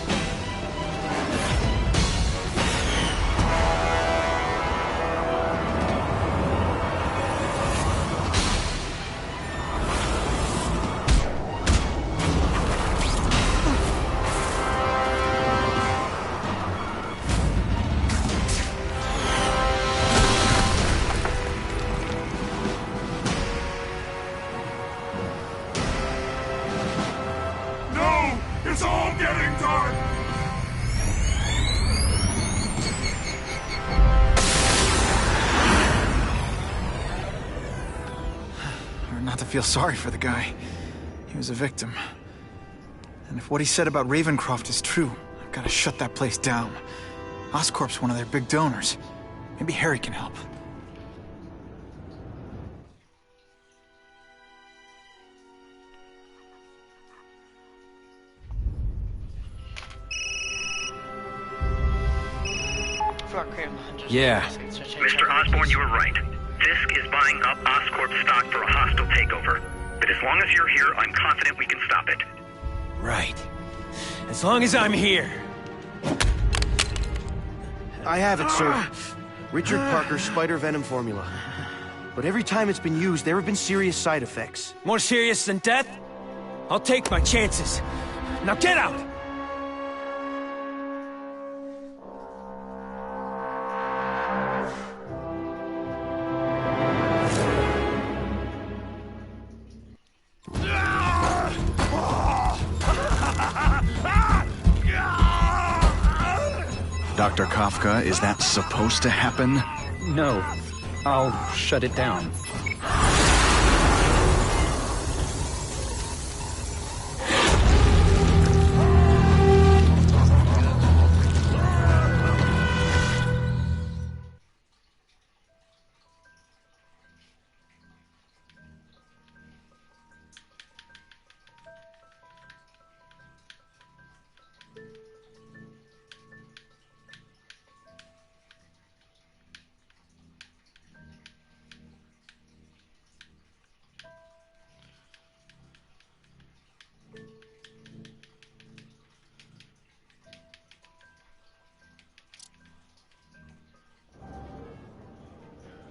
K: It's all getting dark!
C: Not to feel sorry for the guy. He was a victim. And if what he said about Ravencroft is true, I've got to shut that place down. Oscorp's one of their big donors. Maybe Harry can help.
B: Yeah.
M: Mr. Osborn, you were right. Fisk is buying up Oscorp stock for a hostile takeover. But as long as you're here, I'm confident we can stop it.
B: Right. As long as I'm here.
N: I have it, sir. Richard Parker's spider venom formula. But every time it's been used, there have been serious side effects.
B: More serious than death? I'll take my chances. Now get out!
C: Dr. Kafka, is that supposed to happen?
O: No. I'll shut it down.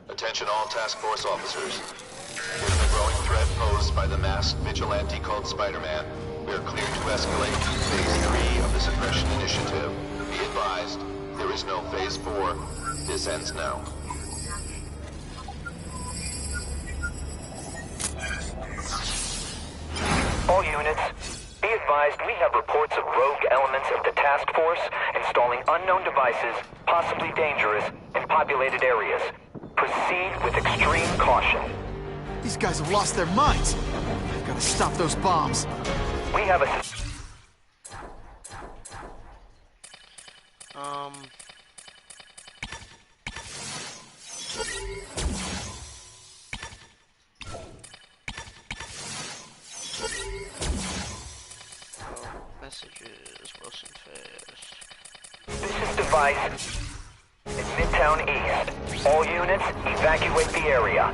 P: Attention all task force officers. Given the growing threat posed by the masked vigilante called Spider-Man, we are cleared to escalate to Phase 3 of the Suppression Initiative. Be advised, there is no Phase 4. This ends now.
G: All units, be advised we have reports of rogue elements of the task force installing unknown devices, possibly dangerous, in populated areas. Proceed with extreme caution.
C: These guys have lost their minds. I've got to stop those bombs.
G: We have a...
A: Messages, Wilson Fisk.
G: This is device in Midtown East. All units, evacuate the area.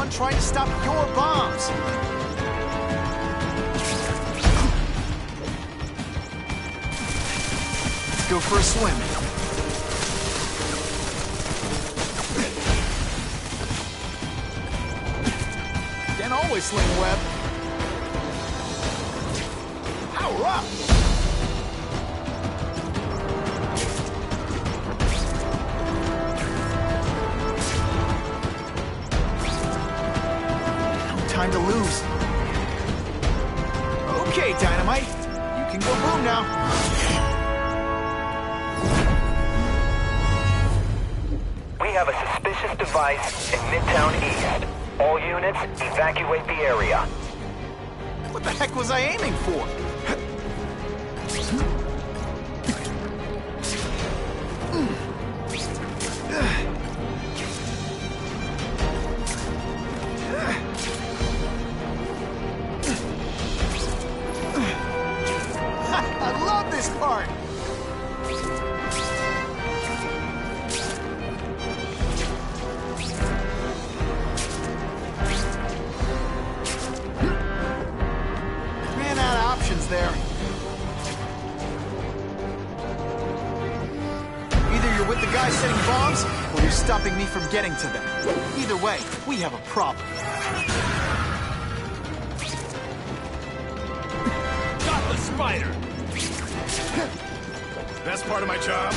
C: one trying to stop your bombs. Let's go for a swim. Can't always sling web. Power up! Time to lose. Okay, Dynamite. You can go boom now.
G: We have a suspicious device in Midtown East. All units, evacuate the area.
C: What the heck was I aiming for? I love this part! Ran out of options there. Either you're with the guys setting bombs, or you're stopping me from getting to them. Either way, we have a problem.
I: Got the spider! Best part of my job?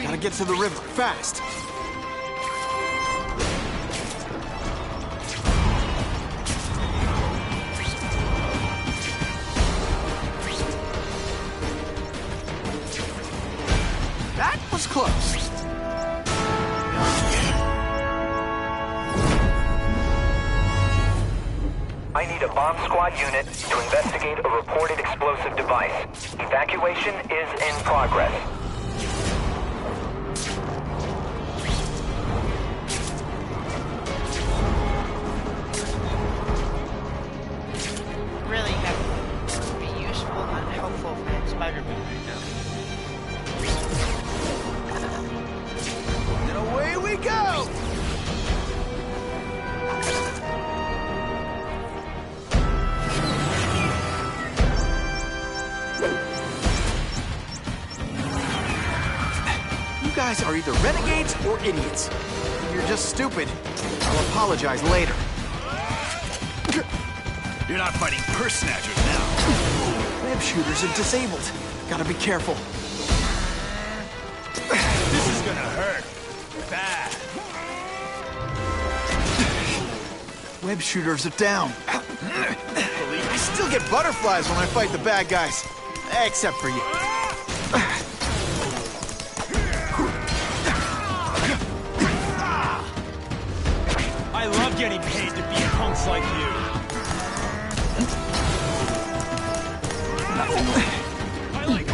C: Gotta get to the river, fast. That was close.
G: I need a bomb squad unit to investigate a reported explosive device. Evacuation is in progress.
A: Really have be useful and helpful for Spider-Man right now.
C: And away we go! You guys are either renegades or idiots. If you're just stupid, I'll apologize later.
I: You're not fighting purse snatchers now.
C: Web shooters are disabled. Gotta be careful.
I: This is gonna hurt. Bad.
C: Web shooters are down. I still get butterflies when I fight the bad guys. Except for you.
J: I love getting paid to beat punks like you. I like it.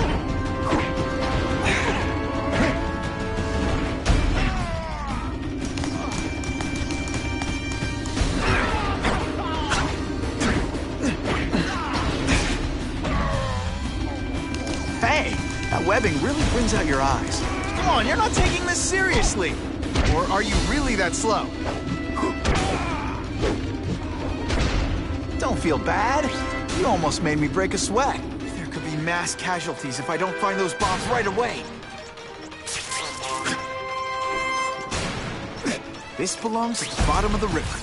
C: Hey, that webbing really brings out your eyes. Come on, you're not taking this seriously. Or are you really that slow? Don't feel bad. You almost made me break a sweat. There could be mass casualties if I don't find those bombs right away. This belongs at the bottom of the river.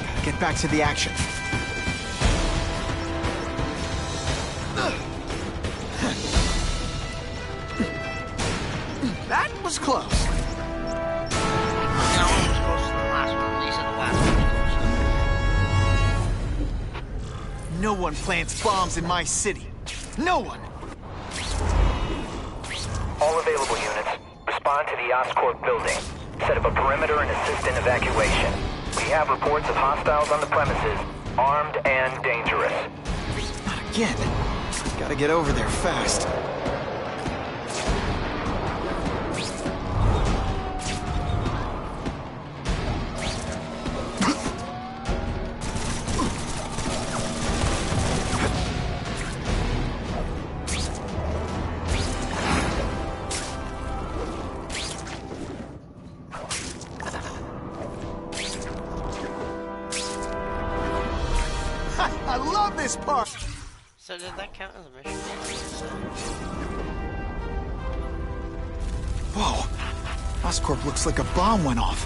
C: Gotta get back to the action. That was close.
A: That one was closer than the last one. At least the last one was closer.
C: No one plants bombs in my city. No one!
G: All available units, respond to the Oscorp building. Set up a perimeter and assist in evacuation. We have reports of hostiles on the premises, armed and dangerous.
C: Not again. Gotta get over there fast. this part!
A: So did that count as a mission?
C: Whoa! Oscorp looks like a bomb went off.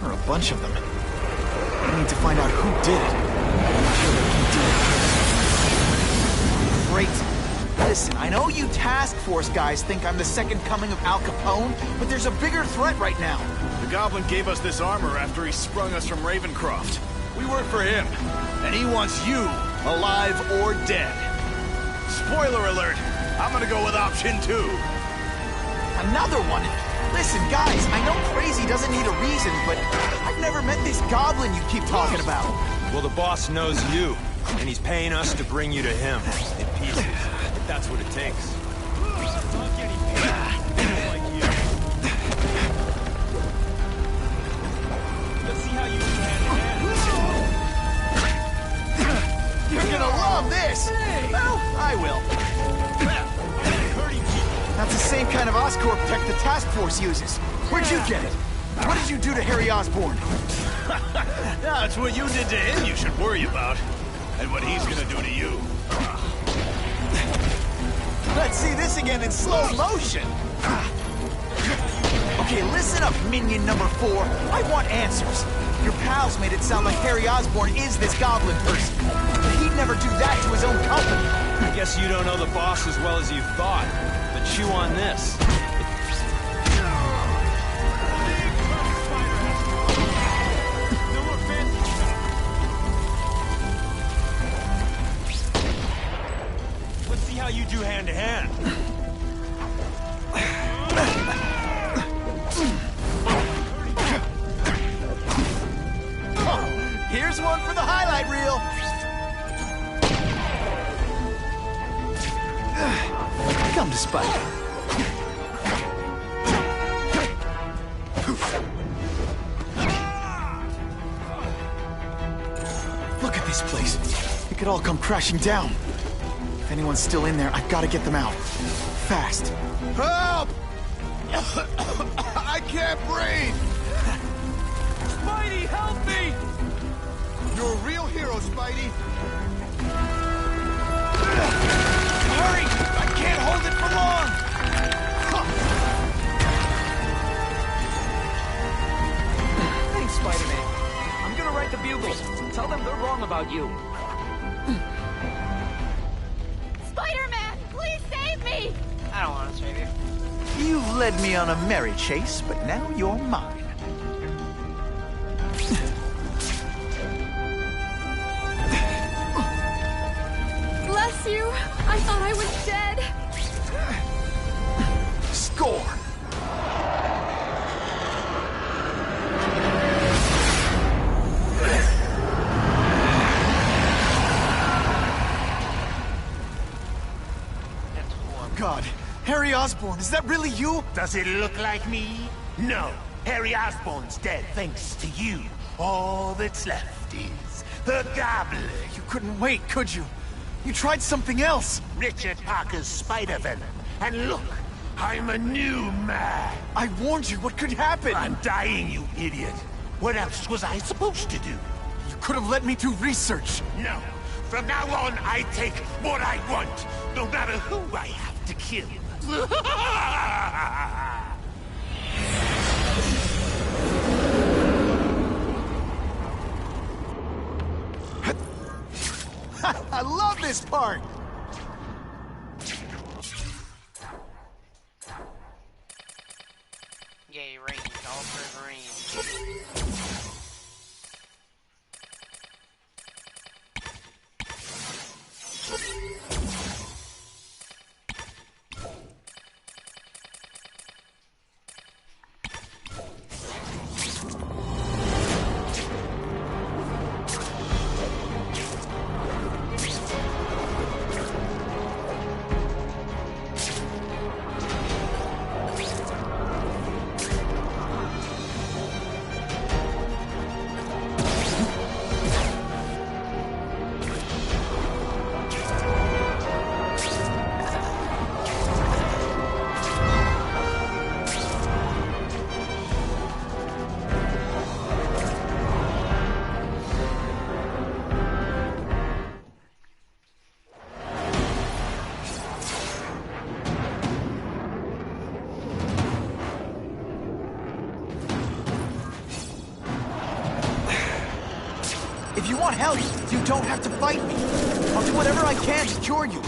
C: Or a bunch of them. I need to find out who did it. I'm sure they can do it. Great. Listen, I know you task force guys think I'm the second coming of Al Capone, but there's a bigger threat right now.
I: The Goblin gave us this armor after he sprung us from Ravencroft. We work for him, and he wants you alive or dead. Spoiler alert, I'm gonna go with option 2.
C: Another one? Listen, guys, I know crazy doesn't need a reason, but I've never met this Goblin you keep talking about.
J: Well, the boss knows you, and he's paying us to bring you to him in pieces. If that's what it takes. Let's see how you
C: You're gonna love this! Well, I will. That's the same kind of Oscorp tech the task force uses. Where'd you get it? What did you do to Harry Osborn?
I: Yeah, it's what you did to him you should worry about. And what he's gonna do to you.
C: Let's see this again in slow motion. Okay, listen up, minion number 4. I want answers. Your pals made it sound like Harry Osborn is this Goblin person. He'd never do that to his own company.
J: I guess you don't know the boss as well as you thought. But chew on this. Let's see how you do hand to hand.
C: Here's one for the highlight reel. Come to Spider. Look at this place. It could all come crashing down. If anyone's still in there, I've got to get them out. Fast.
I: Help! I can't breathe! Spidey, help me! You're a real hero, Spidey. Hurry! I can't hold it for long!
H: Thanks, Spider-Man. I'm gonna write the Bugle. Tell them they're wrong about you.
L: Spider-Man, please save me!
A: I don't want to save you.
C: You've led me on a merry chase, but now you're mine.
L: Bless you. I thought I was dead.
C: Score! God, Harry Osborn, is that really you?
Q: Does it look like me? No. Harry Osborn's dead thanks to you. All that's left is the Goblin.
C: You couldn't wait, could you? You tried something else.
Q: Richard Parker's Spider-Venom. And look, I'm a new man.
C: I warned you what could happen.
Q: I'm dying, you idiot. What else was I supposed to do?
C: You could have let me do research.
Q: No. From now on, I take what I want, no matter who I have to kill.
C: I love this part!
A: Yay, range, altered range.
C: If you want help, you don't have to fight me. I'll do whatever I can to cure you.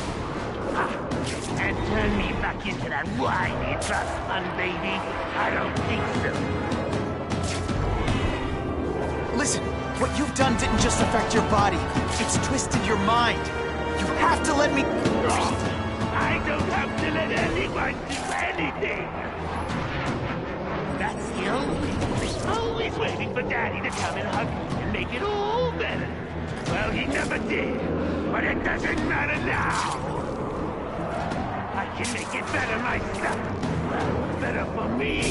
Q: And turn me back into that whiny trust fund baby? I don't think so.
C: Listen, what you've done didn't just affect your body. It's twisted your mind. You have to let me...
Q: I don't have to let anyone do anything. That's the only thing. Always waiting for Daddy to come and hug me and make it all better. Well, he never did. But it doesn't matter now. I can make it better myself. Well, better for me,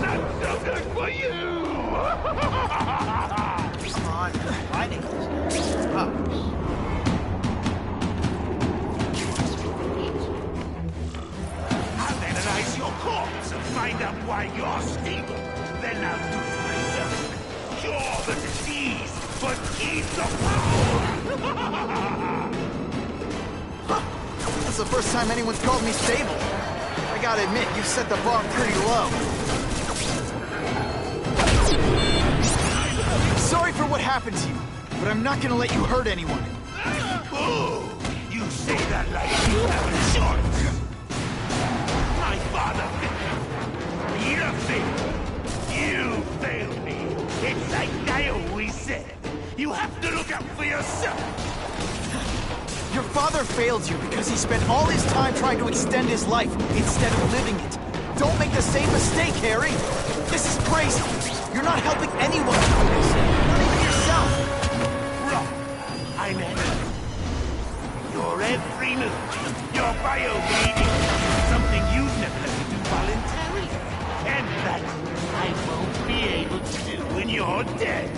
Q: not so good for you.
A: Come on, fighting this.
Q: I'll analyze your corpse and find out why you're stable. Then I'll do it myself. Cure the disease, but keep the power.
C: That's the first time anyone's called me stable. I gotta admit, you've set the bar pretty low. Sorry for what happened to you, but I'm not gonna let you hurt anyone.
Q: Oh, you say that like you have a choice. My father failed me. You failed me. It's like I always said. You have to look out for yourself.
C: Your father failed you because he spent all his time trying to extend his life instead of living it. Don't make the same mistake, Harry. This is crazy. You're not helping anyone through this. Not even yourself.
Q: Wrong. I'm angry. Your every move, your bio-bleeding, something you've never had to do voluntarily. And that I won't be able to do when you're dead.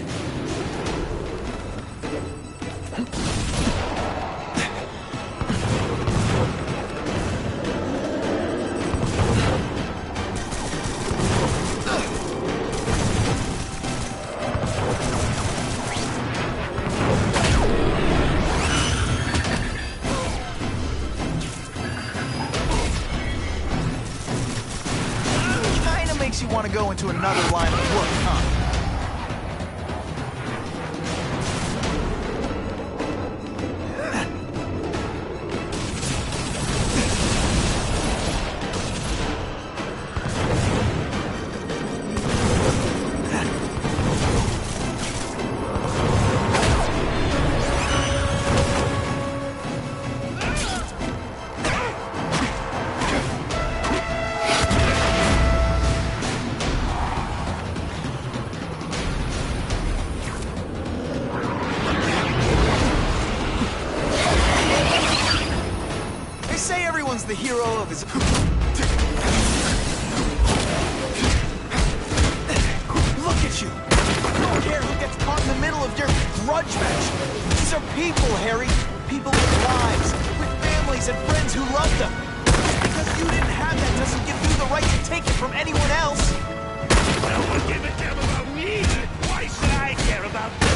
C: Makes you want to go into another line of work, huh? The hero of his... Look at you! I don't care who gets caught in the middle of your grudge match. These are people, Harry. People with lives, with families and friends who love them. Just because you didn't have that doesn't give you the right to take it from anyone else.
Q: No one give a damn about me. Why should I care about them?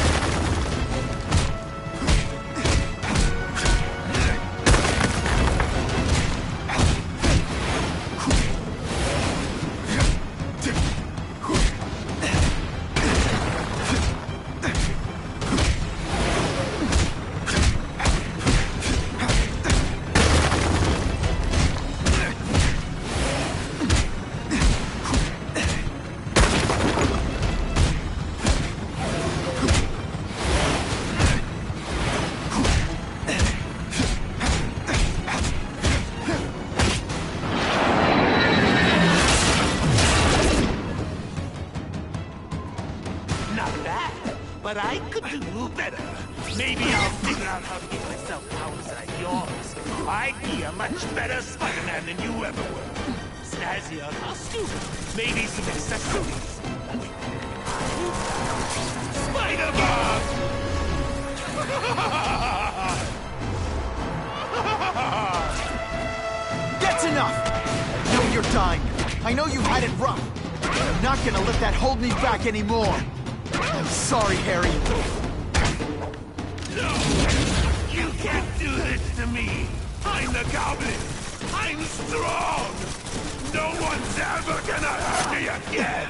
Q: But I could do better. Maybe I'll figure out how to give myself powers like yours. I'd be a much better Spider-Man than you ever were. Snazzier costume, maybe some accessories. Spider-Man!
C: That's enough! I know you're dying. I know you've had it rough. I'm not gonna let that hold me back anymore. I'm sorry, Harry.
Q: No! You can't do this to me! I'm the Goblin! I'm strong! No one's ever gonna hurt me again!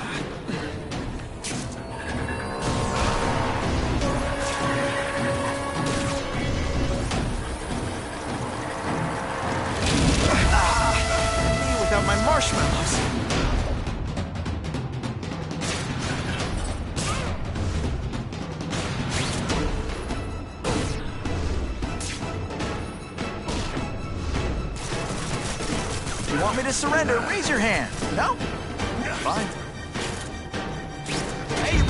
C: Want me to surrender? Raise your hand. No? Fine. Hey,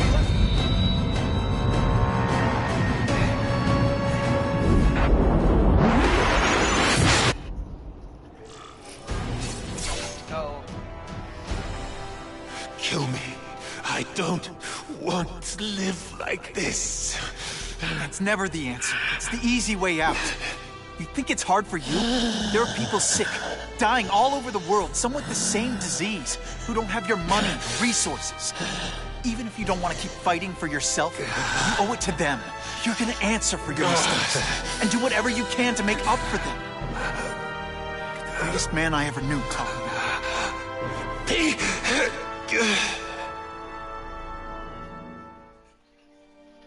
K: Kill me. I don't want to live like this.
C: That's never the answer. It's the easy way out. You think it's hard for you? There are people sick, dying all over the world, some with the same disease, who don't have your money, resources. Even if you don't want to keep fighting for yourself, you owe it to them. You're gonna answer for your mistakes, and do whatever you can to make up for them. The greatest man I ever knew taught me that.
A: Did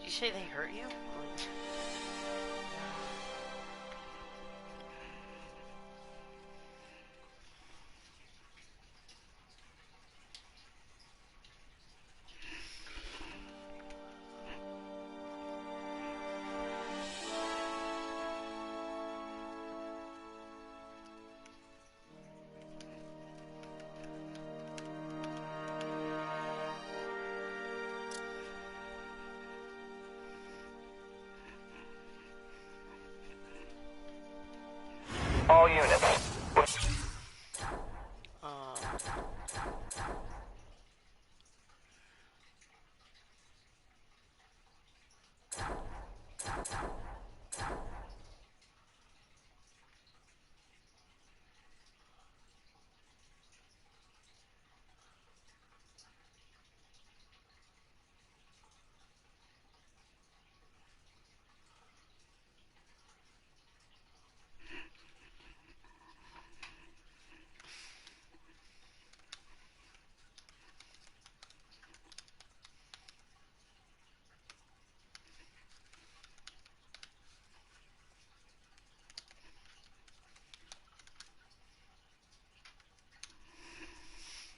A: you say they hurt you?
G: All units.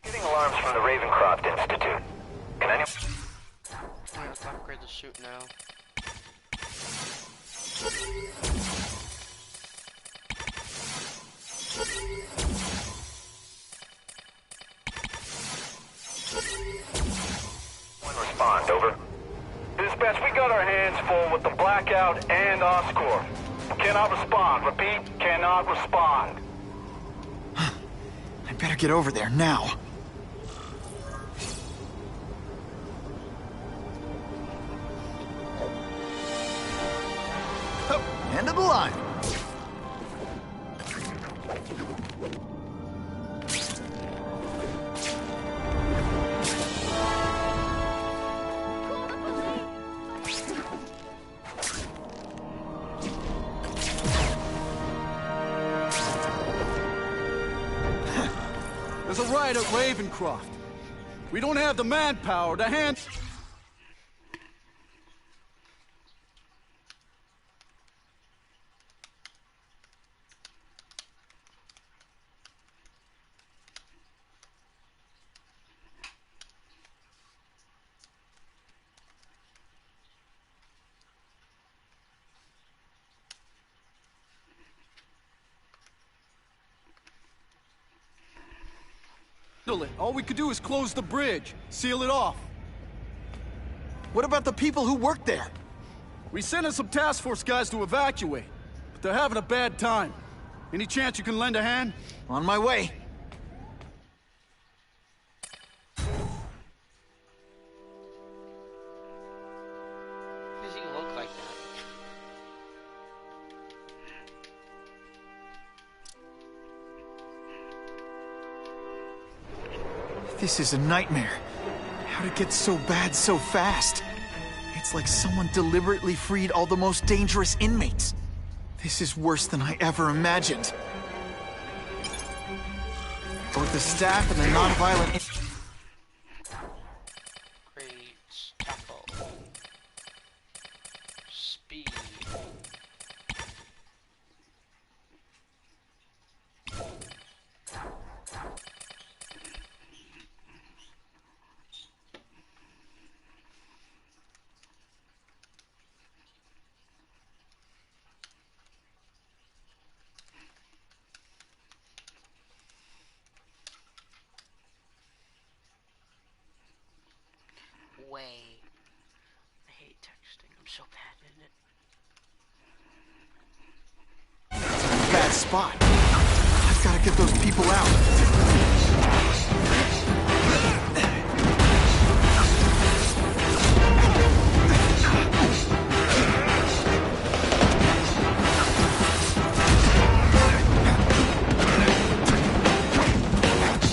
G: Getting alarms from the Ravencroft Institute. Can anyone...
A: I have to upgrade the suit now.
G: Respond, over. Dispatch, we got our hands full with the Blackout and Oscorp. Cannot respond. Repeat, cannot respond.
C: I better get over there now. Oh, end of the line.
R: There's a riot at Ravencroft. We don't have the manpower to handle... it. All we could do is close the bridge, seal it off.
C: What about the people who work there?
R: We sent in some task force guys to evacuate, but they're having a bad time. Any chance you can lend a hand?
C: On my way.
A: Does he look like that?
C: This is a nightmare. How'd it get so bad so fast? It's like someone deliberately freed all the most dangerous inmates. This is worse than I ever imagined. Both the staff and the non-violent...
A: Great tackle. Speed. so bad, isn't it?
C: Bad spot. I've got to get those people out.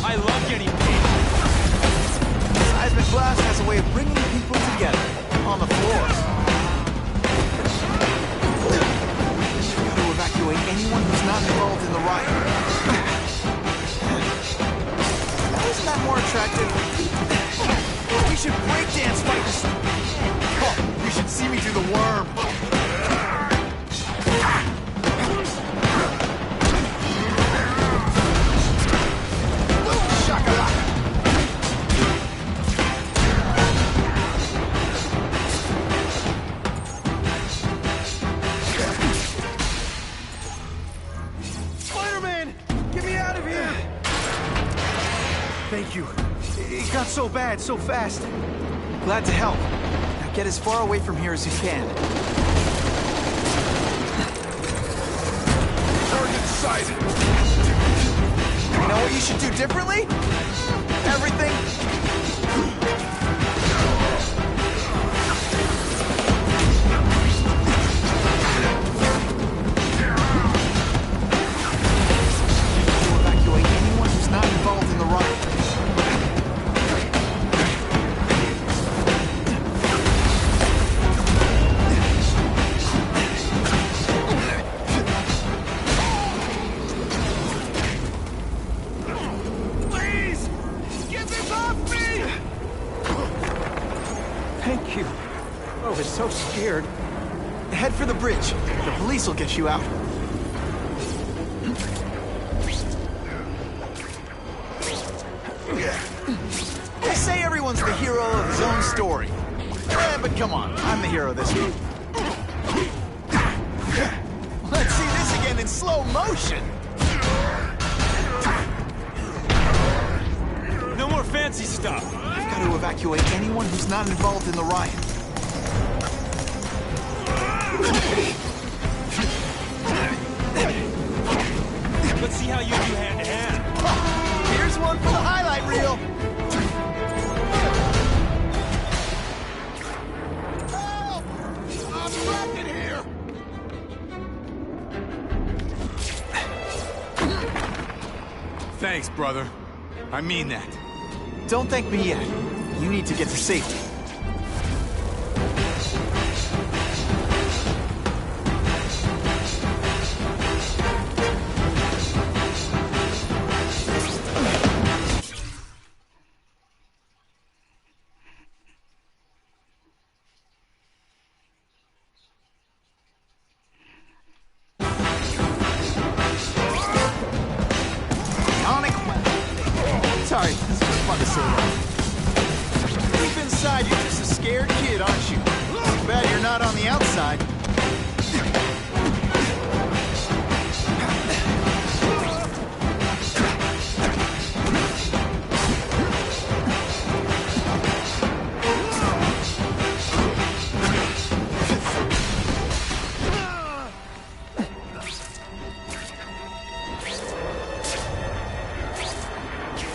J: I love getting paid.
C: Seismic blast has a way of bringing people together on the floor. Got to evacuate anyone who's not involved in the riot. Isn't that more attractive? We should breakdance like this. Oh, you should see me do the worm.
N: Spider-Man! Get me out of here! Thank you. It got so bad, so fast.
C: Glad to help. Now get as far away from here as you can.
I: Target sighted.
C: You know what you should do differently? Everything. Evacuate anyone who's not involved in the riot.
Q: Please! Get this off me!
N: Thank you. I was so scared.
C: Head for the bridge. The police will get you out. They say everyone's the hero of his own story. But come on, I'm the hero this week. Let's see this again in slow motion.
J: No more fancy stuff.
C: I've got to evacuate anyone who's not involved in the riot.
J: Let's see how you do hand to hand.
C: Here's one for the highlight reel.
Q: Help! I'm trapped in here!
I: Thanks, brother. I mean that.
C: Don't thank me yet. You need to get to safety. Sorry, this was fun to say that. Deep inside, you're just a scared kid, aren't you? Too bad you're not on the outside.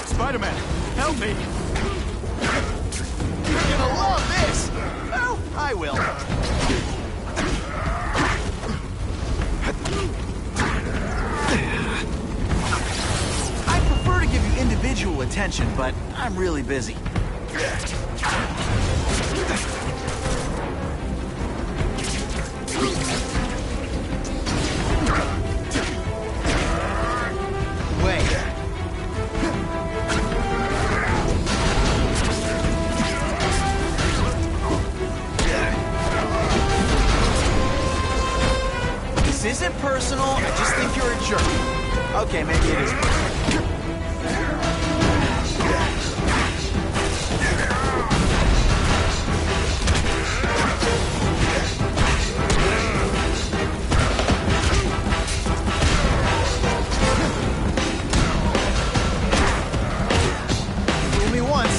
C: Spider-Man, help me! You're gonna love this! Oh, I will. I'd prefer to give you individual attention, but I'm really busy. Wait. This isn't personal, I just think you're a jerk. Okay, maybe it is personal. Fool me once.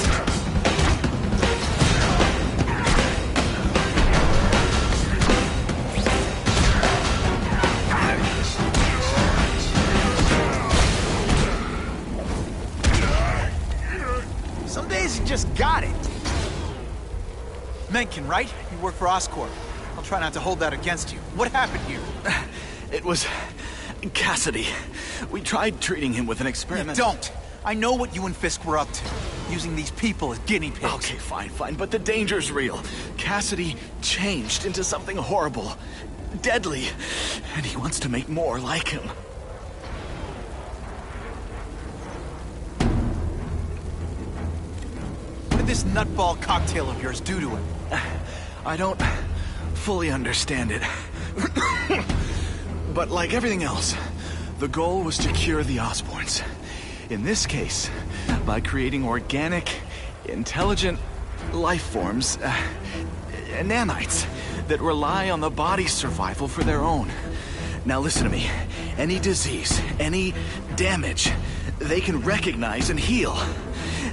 C: Mencken, right? You work for Oscorp. I'll try not to hold that against you. What happened here?
I: It was... Cassidy. We tried treating him with an experiment.
C: You don't! I know what you and Fisk were up to. Using these people as guinea pigs.
I: Okay, fine, but the danger's real. Cassidy changed into something horrible. Deadly. And he wants to make more like him.
C: What did this nutball cocktail of yours do to him?
I: I don't fully understand it. But like everything else, the goal was to cure the Osborns. In this case, by creating organic, intelligent life forms, nanites, that rely on the body's survival for their own. Now listen to me. Any disease, any damage, they can recognize and heal,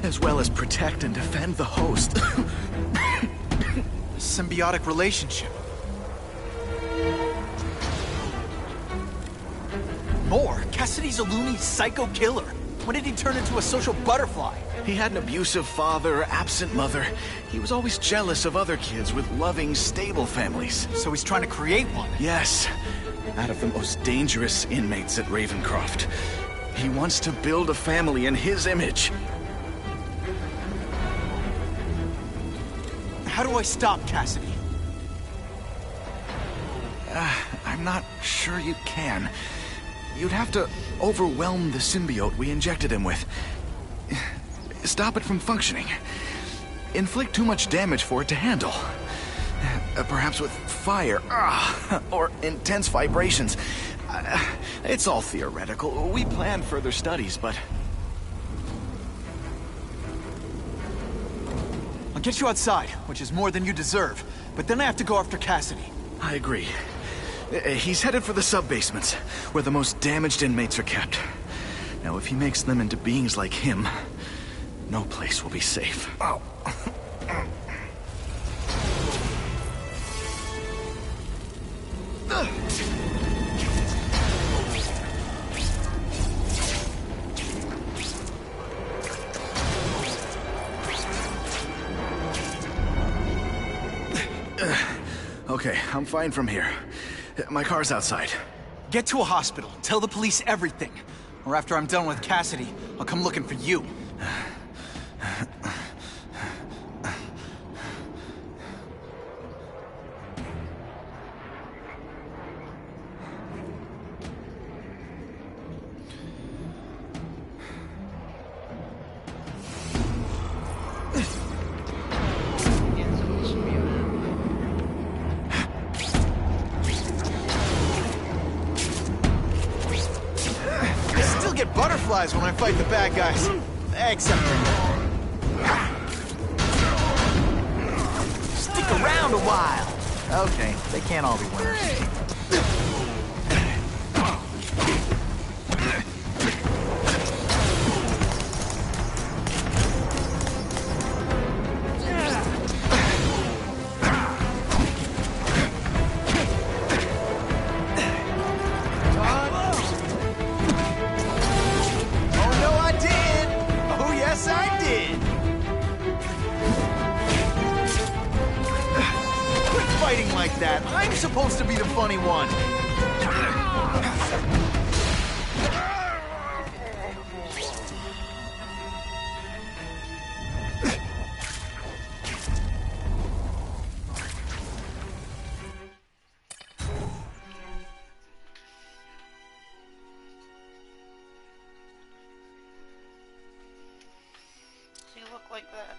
I: as well as protect and defend the host.
C: Symbiotic relationship. More? Cassidy's a loony psycho killer. When did he turn into a social butterfly?
I: He had an abusive father, absent mother. He was always jealous of other kids with loving, stable families.
C: So he's trying to create one?
I: Yes. Out of the most dangerous inmates at Ravencroft. He wants to build a family in his image.
C: How do I stop Cassidy?
I: I'm not sure you can. You'd have to overwhelm the symbiote we injected him with. Stop it from functioning. Inflict too much damage for it to handle. Perhaps with fire, or intense vibrations. It's all theoretical. We planned further studies, but...
C: I'll get you outside, which is more than you deserve. But then I have to go after Cassidy.
I: I agree. He's headed for the sub-basements, where the most damaged inmates are kept. Now, if he makes them into beings like him, no place will be safe. Oh. Okay, I'm fine from here. My car's outside.
C: Get to a hospital. Tell the police everything. Or after I'm done with Cassidy, I'll come looking for you. Butterflies when I fight the bad guys. Except for stick around a while. Okay, they can't all be winners. Like that. I'm supposed to be the funny one.
A: You look like that.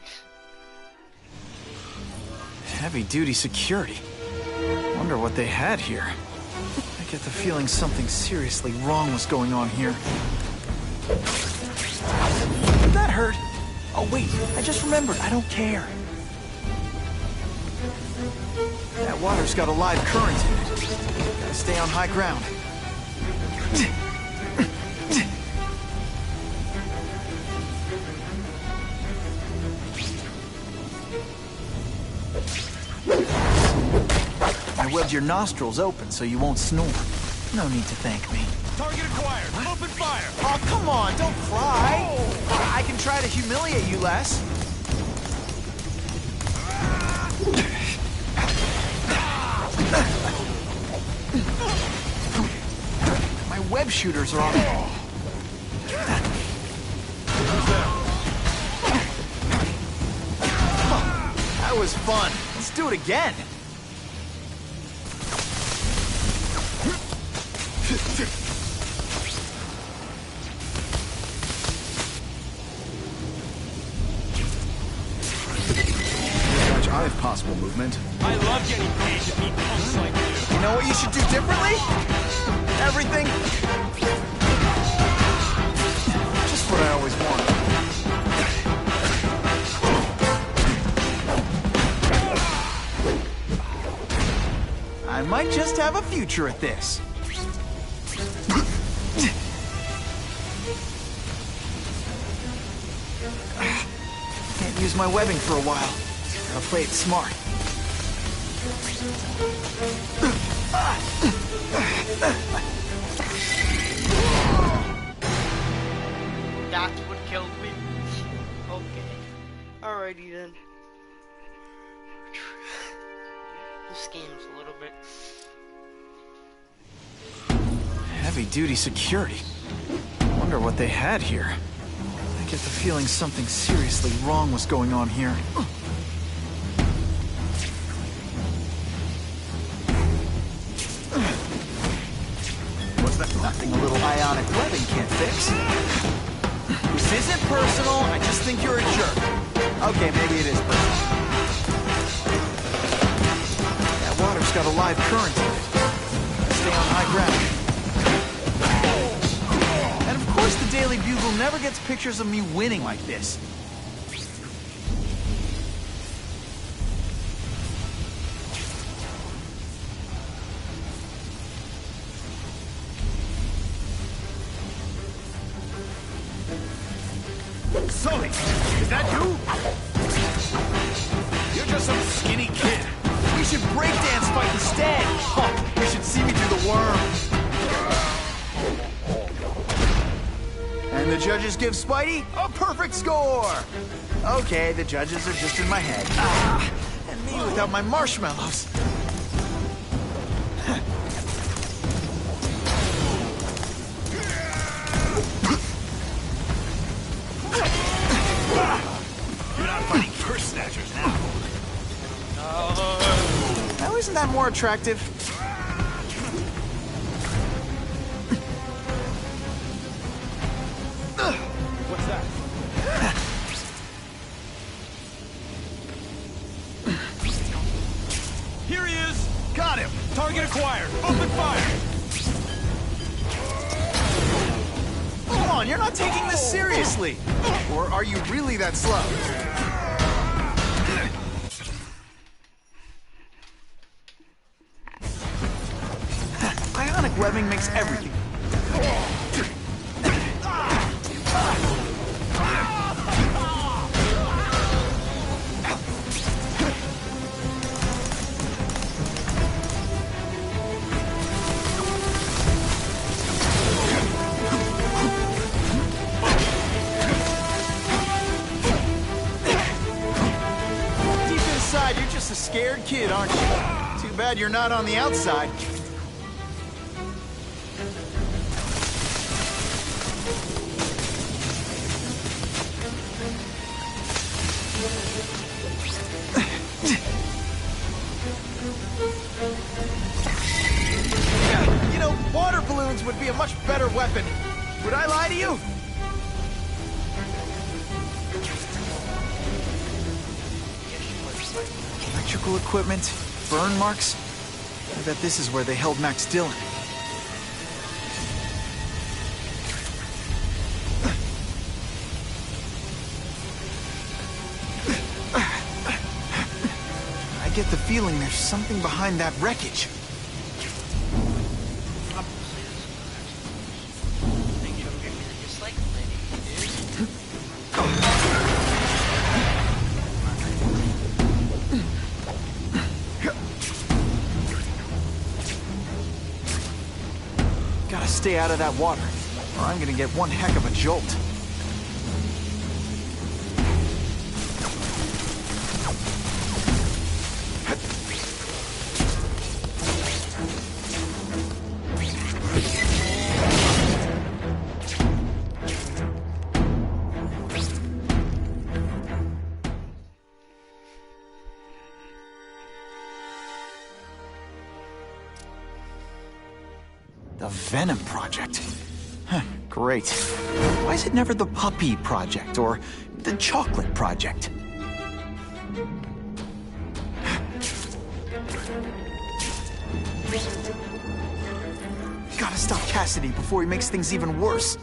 C: Heavy-duty security. Wonder what they had here. I get the feeling something seriously wrong was going on here. Did that hurt? Oh wait, I just remembered. I don't care. That water's got a live current in it. Gotta stay on high ground. I webbed your nostrils open so you won't snore. No need to thank me.
I: Target acquired! Open fire!
C: Oh, come on, don't cry! I can try to humiliate you less. My web shooters are on. That was fun. Let's do it again.
I: I have possible movement.
J: I love getting paid to beat punks like you.
C: You know what you should do differently? Everything. Just what I always wanted. I might just have a future at this. Can't use my webbing for a while. Gotta play it smart.
A: That's what killed me. Okay. Alrighty then. This game's a little bit...
C: Heavy-duty security. Wonder what they had here. I get the feeling something seriously wrong was going on here. What's that? Nothing a little ionic webbing can't fix. This isn't personal, I just think you're a jerk. Okay, maybe it is personal. That water's got a live current in it. Stay on high ground. And of course the Daily Bugle never gets pictures of me winning like this.
I: Sully, is that you? You're just some skinny kid.
C: We should breakdance fight instead. Huh, you should see me do the worm. And the judges give Spidey a perfect score. Okay, the judges are just in my head. And me without my marshmallows.
I: You're not fighting purse snatchers now.
C: Now, isn't that more attractive?
J: What's that? Here he is!
I: Got him!
J: Target acquired! Open fire!
C: Come on, you're not taking this seriously. Or are you really that slow? Ionic webbing makes everything. Deep inside, you're just a scared kid, aren't you? Too bad you're not on the outside. You know, water balloons would be a much better weapon. Would I lie to you? Electrical equipment, burn marks. I bet this is where they held Max Dillon. I get the feeling there's something behind that wreckage. Gotta stay out of that water, or I'm gonna get one heck of a jolt. The Venom Project. Huh, great. Why is it never the Puppy Project or the Chocolate Project? Gotta stop Cassidy before he makes things even worse.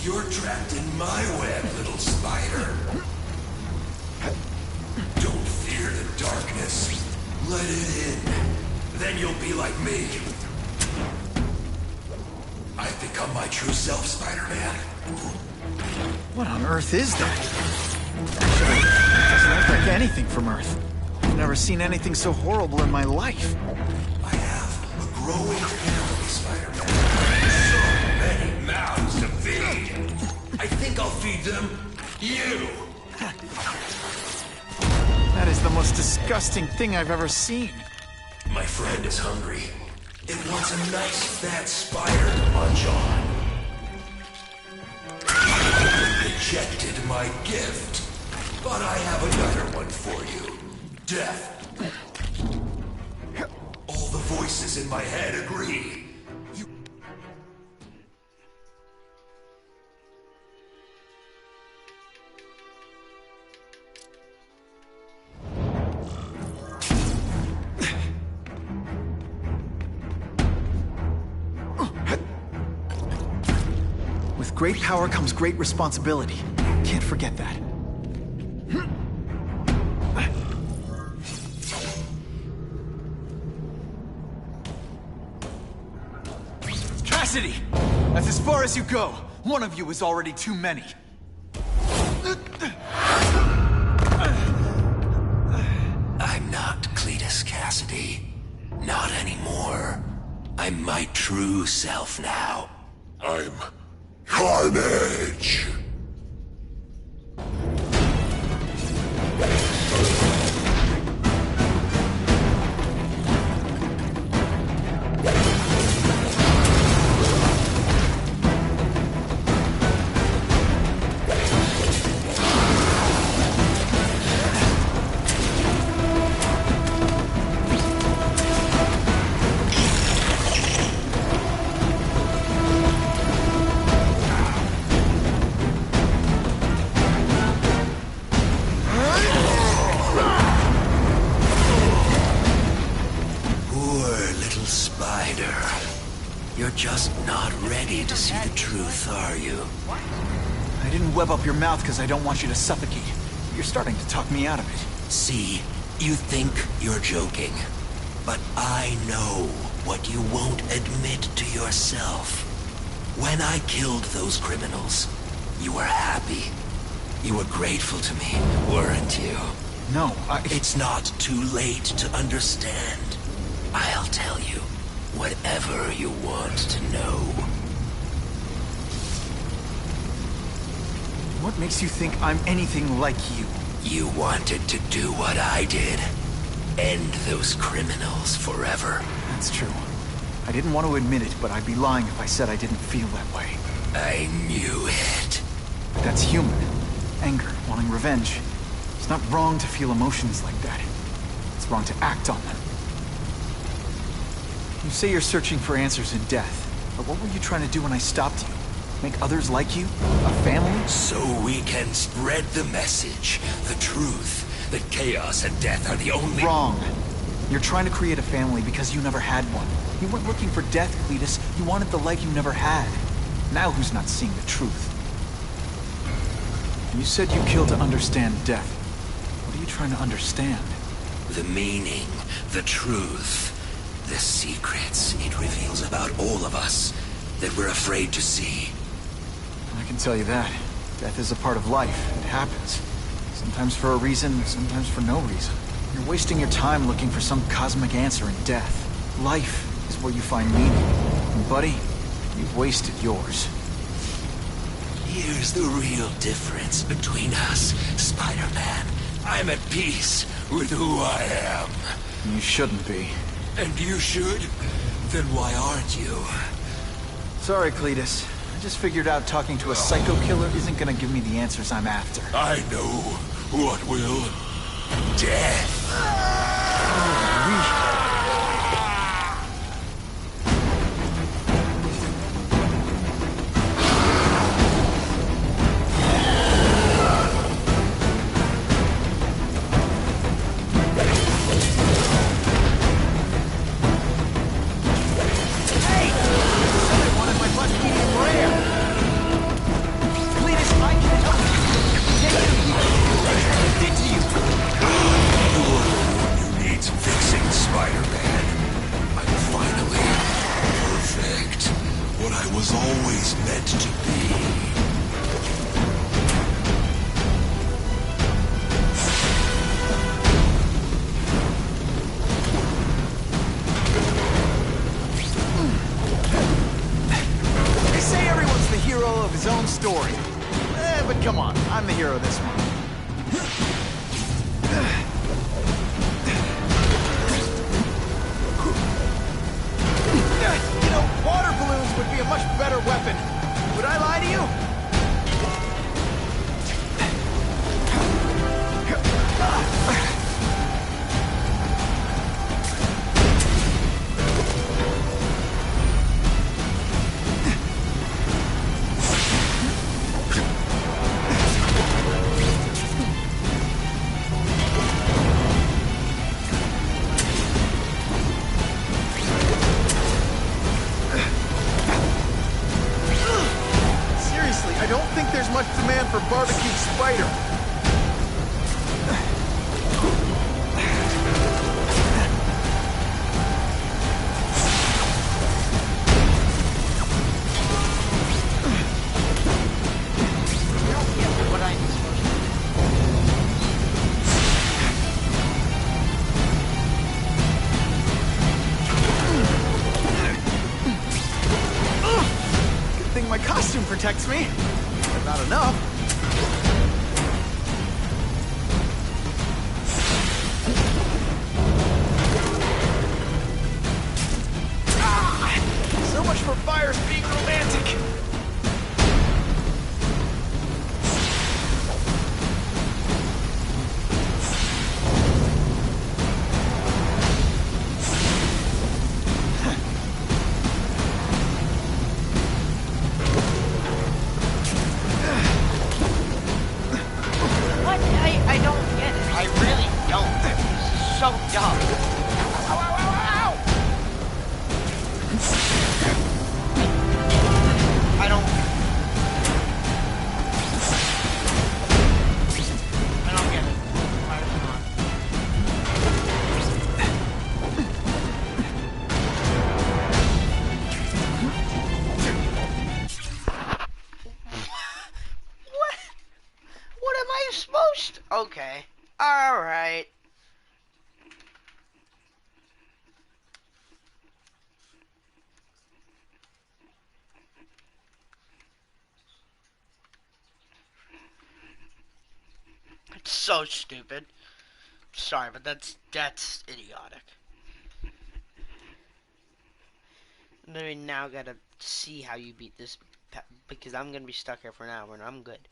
K: You're trapped in my web, little spider. Don't fear the darkness. Let it in. Then you'll be like me. I've become my true self, Spider-Man.
C: What on earth is that? Actually, it doesn't look like anything from Earth. I've never seen anything so horrible in my life.
K: I have a growing family, Spider-Man. So many mouths to feed. I think I'll feed them you.
C: That is the most disgusting thing I've ever seen.
K: My friend is hungry. It wants a nice fat spider to munch on. You rejected my gift, but I have another one for you. Death. All the voices in my head agree.
C: With great power comes great responsibility. Can't forget that. Cassidy! That's as far as you go. One of you is already too many.
K: I'm not Cletus Cassidy. Not anymore. I'm my true self now. I'm Carnage! You're just not ready to see the truth, are you?
C: I didn't web up your mouth because I don't want you to suffocate. You're starting to talk me out of it.
K: See, you think you're joking. But I know what you won't admit to yourself. When I killed those criminals, you were happy. You were grateful to me, weren't you?
C: No,
K: It's not too late to understand. I'll tell you whatever you want to know.
C: What makes you think I'm anything like you?
K: You wanted to do what I did. End those criminals forever.
C: That's true. I didn't want to admit it, but I'd be lying if I said I didn't feel that way.
K: I knew it.
C: But that's human. Anger, wanting revenge. It's not wrong to feel emotions like that. It's wrong to act on them. You say you're searching for answers in death, but what were you trying to do when I stopped you? Make others like you? A family?
K: So we can spread the message, the truth, that chaos and death are the only—
C: Wrong. You're trying to create a family because you never had one. You weren't looking for death, Cletus. You wanted the life you never had. Now who's not seeing the truth? You said you killed to understand death. What are you trying to understand?
K: The meaning, the truth, the secrets it reveals about all of us that we're afraid to see.
C: I can tell you that. Death is a part of life. It happens. Sometimes for a reason, sometimes for no reason. You're wasting your time looking for some cosmic answer in death. Life is where you find meaning. And buddy, you've wasted yours.
K: Here's the real difference between us, Spider-Man. I'm at peace with who I am.
C: You shouldn't be.
K: And you should? Then why aren't you?
C: Sorry, Cletus. I just figured out talking to a psycho killer isn't gonna give me the answers I'm after.
K: I know what will. Death. Spider-Man. I'm finally perfect. What I was always meant to be.
C: They say everyone's the hero of his own story. But come on, I'm the hero of this one. You know, water balloons would be a much better weapon. Would I lie to you? I don't think there's much demand for barbecued spider.
A: What I'm supposed
C: to do. Good thing my costume protects me. But not enough. So much for fires being romantic.
A: I don't get it. I really don't. This is so dumb. Ow, ow, ow, ow, ow. I don't get it. Why does it not? What am I supposed to? Okay. Alright. It's so stupid. Sorry, but that's idiotic. I now gotta see how you beat this because I'm gonna be stuck here for an hour and I'm good.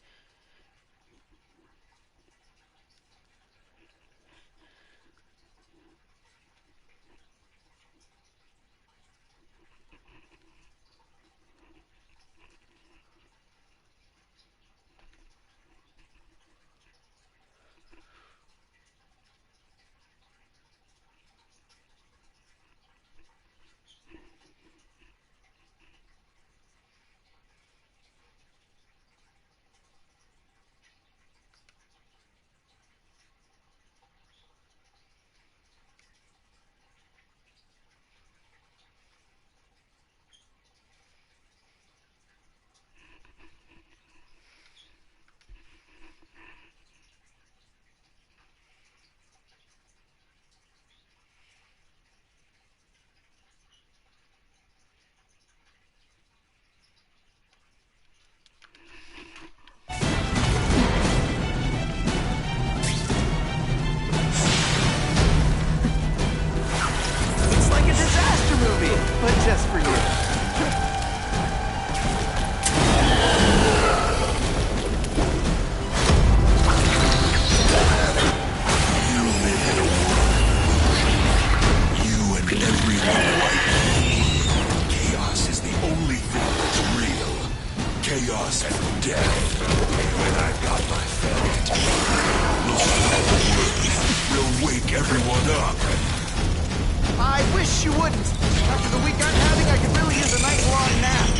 C: I wish you wouldn't. After the week I'm having, I could really use a nice long nap.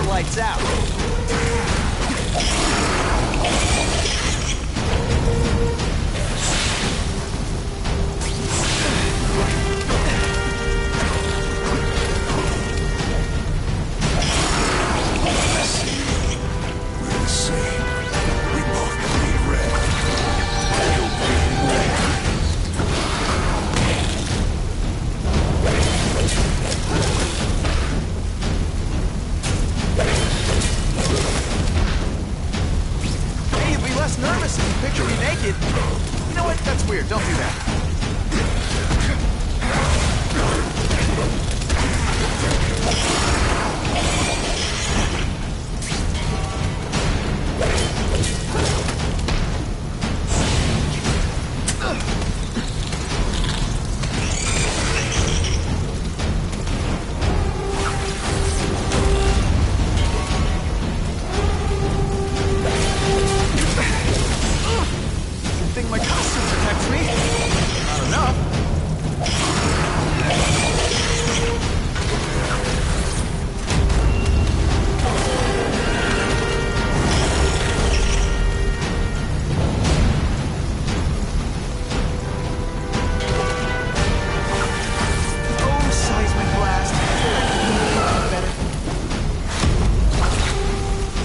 C: Lights out. Picture me naked. You know what? That's weird. Don't do that. My costume protects me. Not enough. Oh, seismic blast. Better.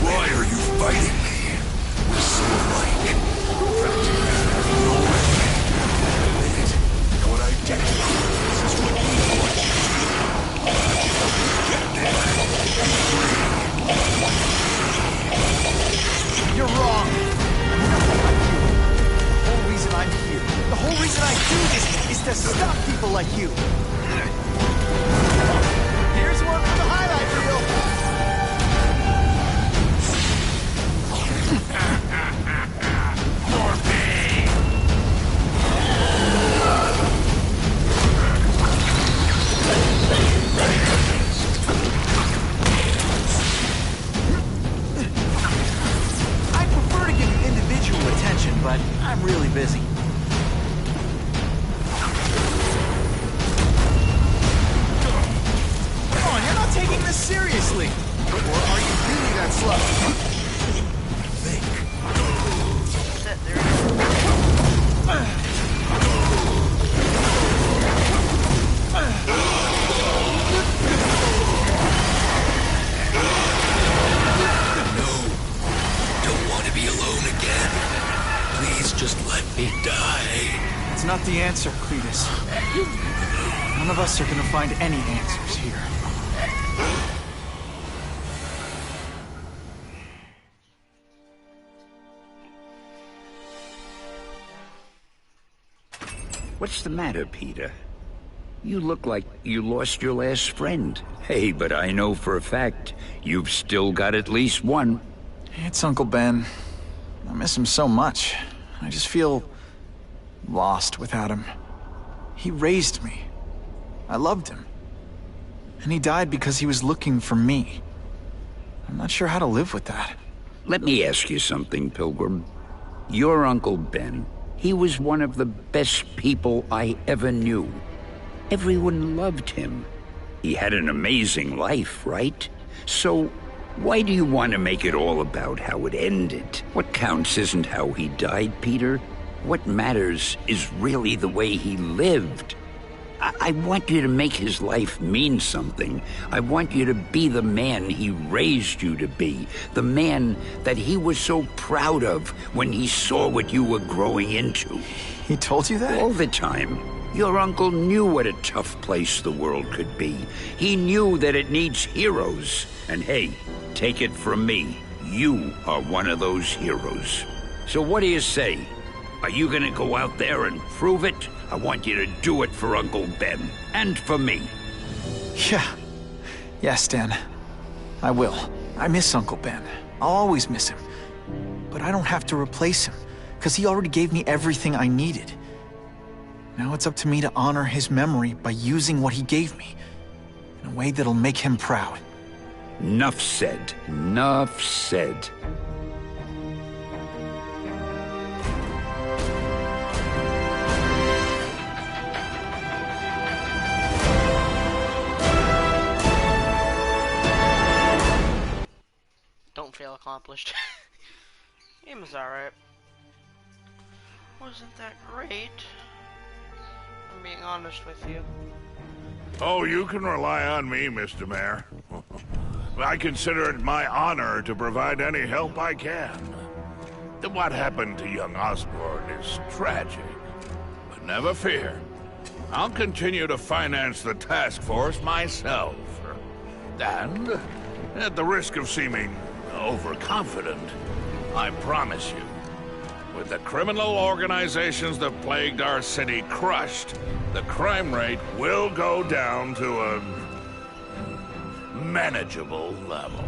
K: Why are you fighting me? We're so alike.
C: You're wrong. I'm nothing like you. The whole reason I'm here, the whole reason I do this is to stop people like you. Here's one for the highlight reel. But I'm really busy. Come on, you're not taking this seriously. Or are you really that slow? Think.
A: There it is.
K: Just let me die.
C: It's not the answer, Cletus. None of us are gonna find any answers here.
S: What's the matter, Peter? You look like you lost your last friend. Hey, but I know for a fact you've still got at least one.
C: It's Uncle Ben. I miss him so much. I just feel lost without him. He raised me. I loved him. And he died because he was looking for me. I'm not sure how to live with that.
S: Let me ask you something, Pilgrim. Your Uncle Ben, he was one of the best people I ever knew. Everyone loved him. He had an amazing life, right? So, why do you want to make it all about how it ended? What counts isn't how he died, Peter. What matters is really the way he lived. I want you to make his life mean something. I want you to be the man he raised you to be. The man that he was so proud of when he saw what you were growing into.
C: He told you that?
S: All the time. Your uncle knew what a tough place the world could be. He knew that it needs heroes. And hey, take it from me, you are one of those heroes. So what do you say? Are you gonna go out there and prove it? I want you to do it for Uncle Ben. And for me.
C: Yeah. Yes, Dan. I will. I miss Uncle Ben. I'll always miss him. But I don't have to replace him, because he already gave me everything I needed. Now it's up to me to honor his memory by using what he gave me, in a way that'll make him proud.
S: Nuff said. Nuff said.
A: Don't feel accomplished. Game was alright. Wasn't that great? I'm being honest with you.
K: Oh, you can rely on me, Mr. Mayor. I consider it my honor to provide any help I can. What happened to young Osborn is tragic, but never fear. I'll continue to finance the task force myself. And, at the risk of seeming overconfident, I promise you, with the criminal organizations that plagued our city crushed, the crime rate will go down to a manageable level.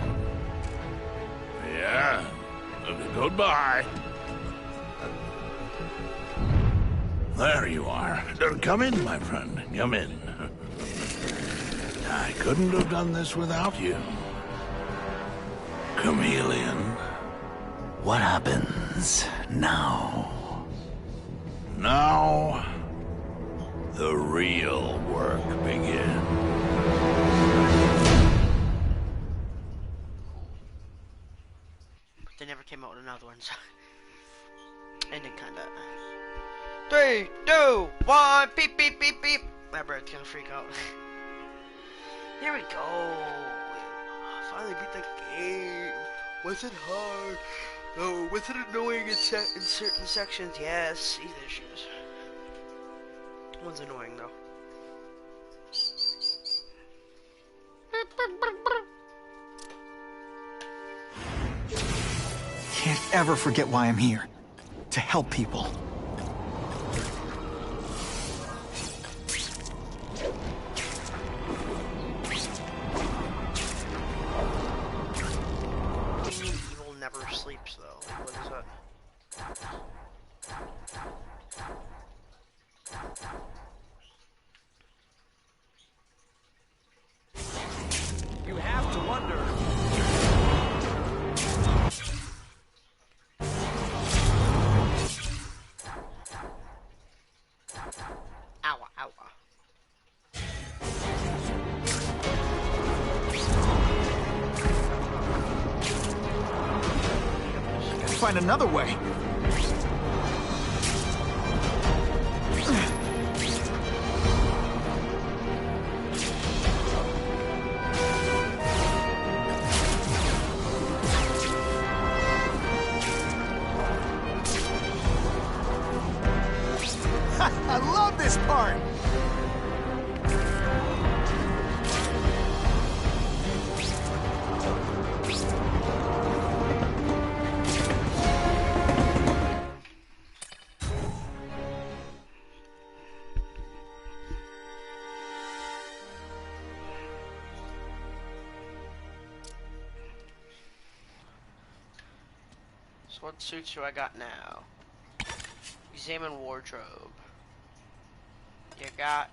K: Yeah, goodbye. There you are. Come in, my friend. Come in. I couldn't have done this without you. Chameleon.
C: What happens now?
K: Now, the real work begins.
A: But they never came out with another one, so... Ended kinda... 3, 2, 1, beep, beep, beep, beep! My bird's gonna freak out. Here we go! Finally beat the game! Was it hard? No. Was it annoying in certain sections? Yes. These issues. One's annoying though.
C: Can't ever forget why I'm here. To help people.
A: Evil never sleeps though. What is that?
H: You have to wonder.
A: Ow, ow, ow.
C: Gotta find another way. I love this part!
A: So what suits do I got now? Examine wardrobe. You got...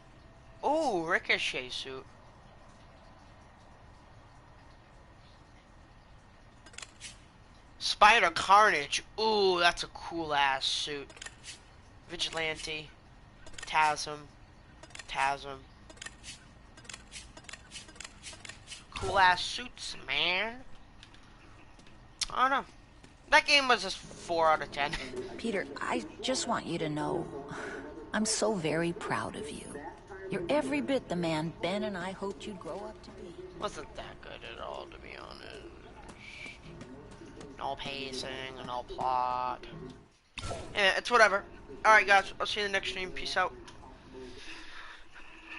A: Oh, Ricochet suit. Spider Carnage. Ooh, that's a cool ass suit. Vigilante. Tasm. Cool ass suits, man. I don't know. That game was just 4 out of 10.
T: Peter, I just want you to know, I'm so very proud of you. You're every bit the man Ben and I hoped you'd grow up to be.
A: Wasn't that good at all, to be honest. No pacing and no plot. Yeah, it's whatever. Alright guys, I'll see you in the next stream. Peace out.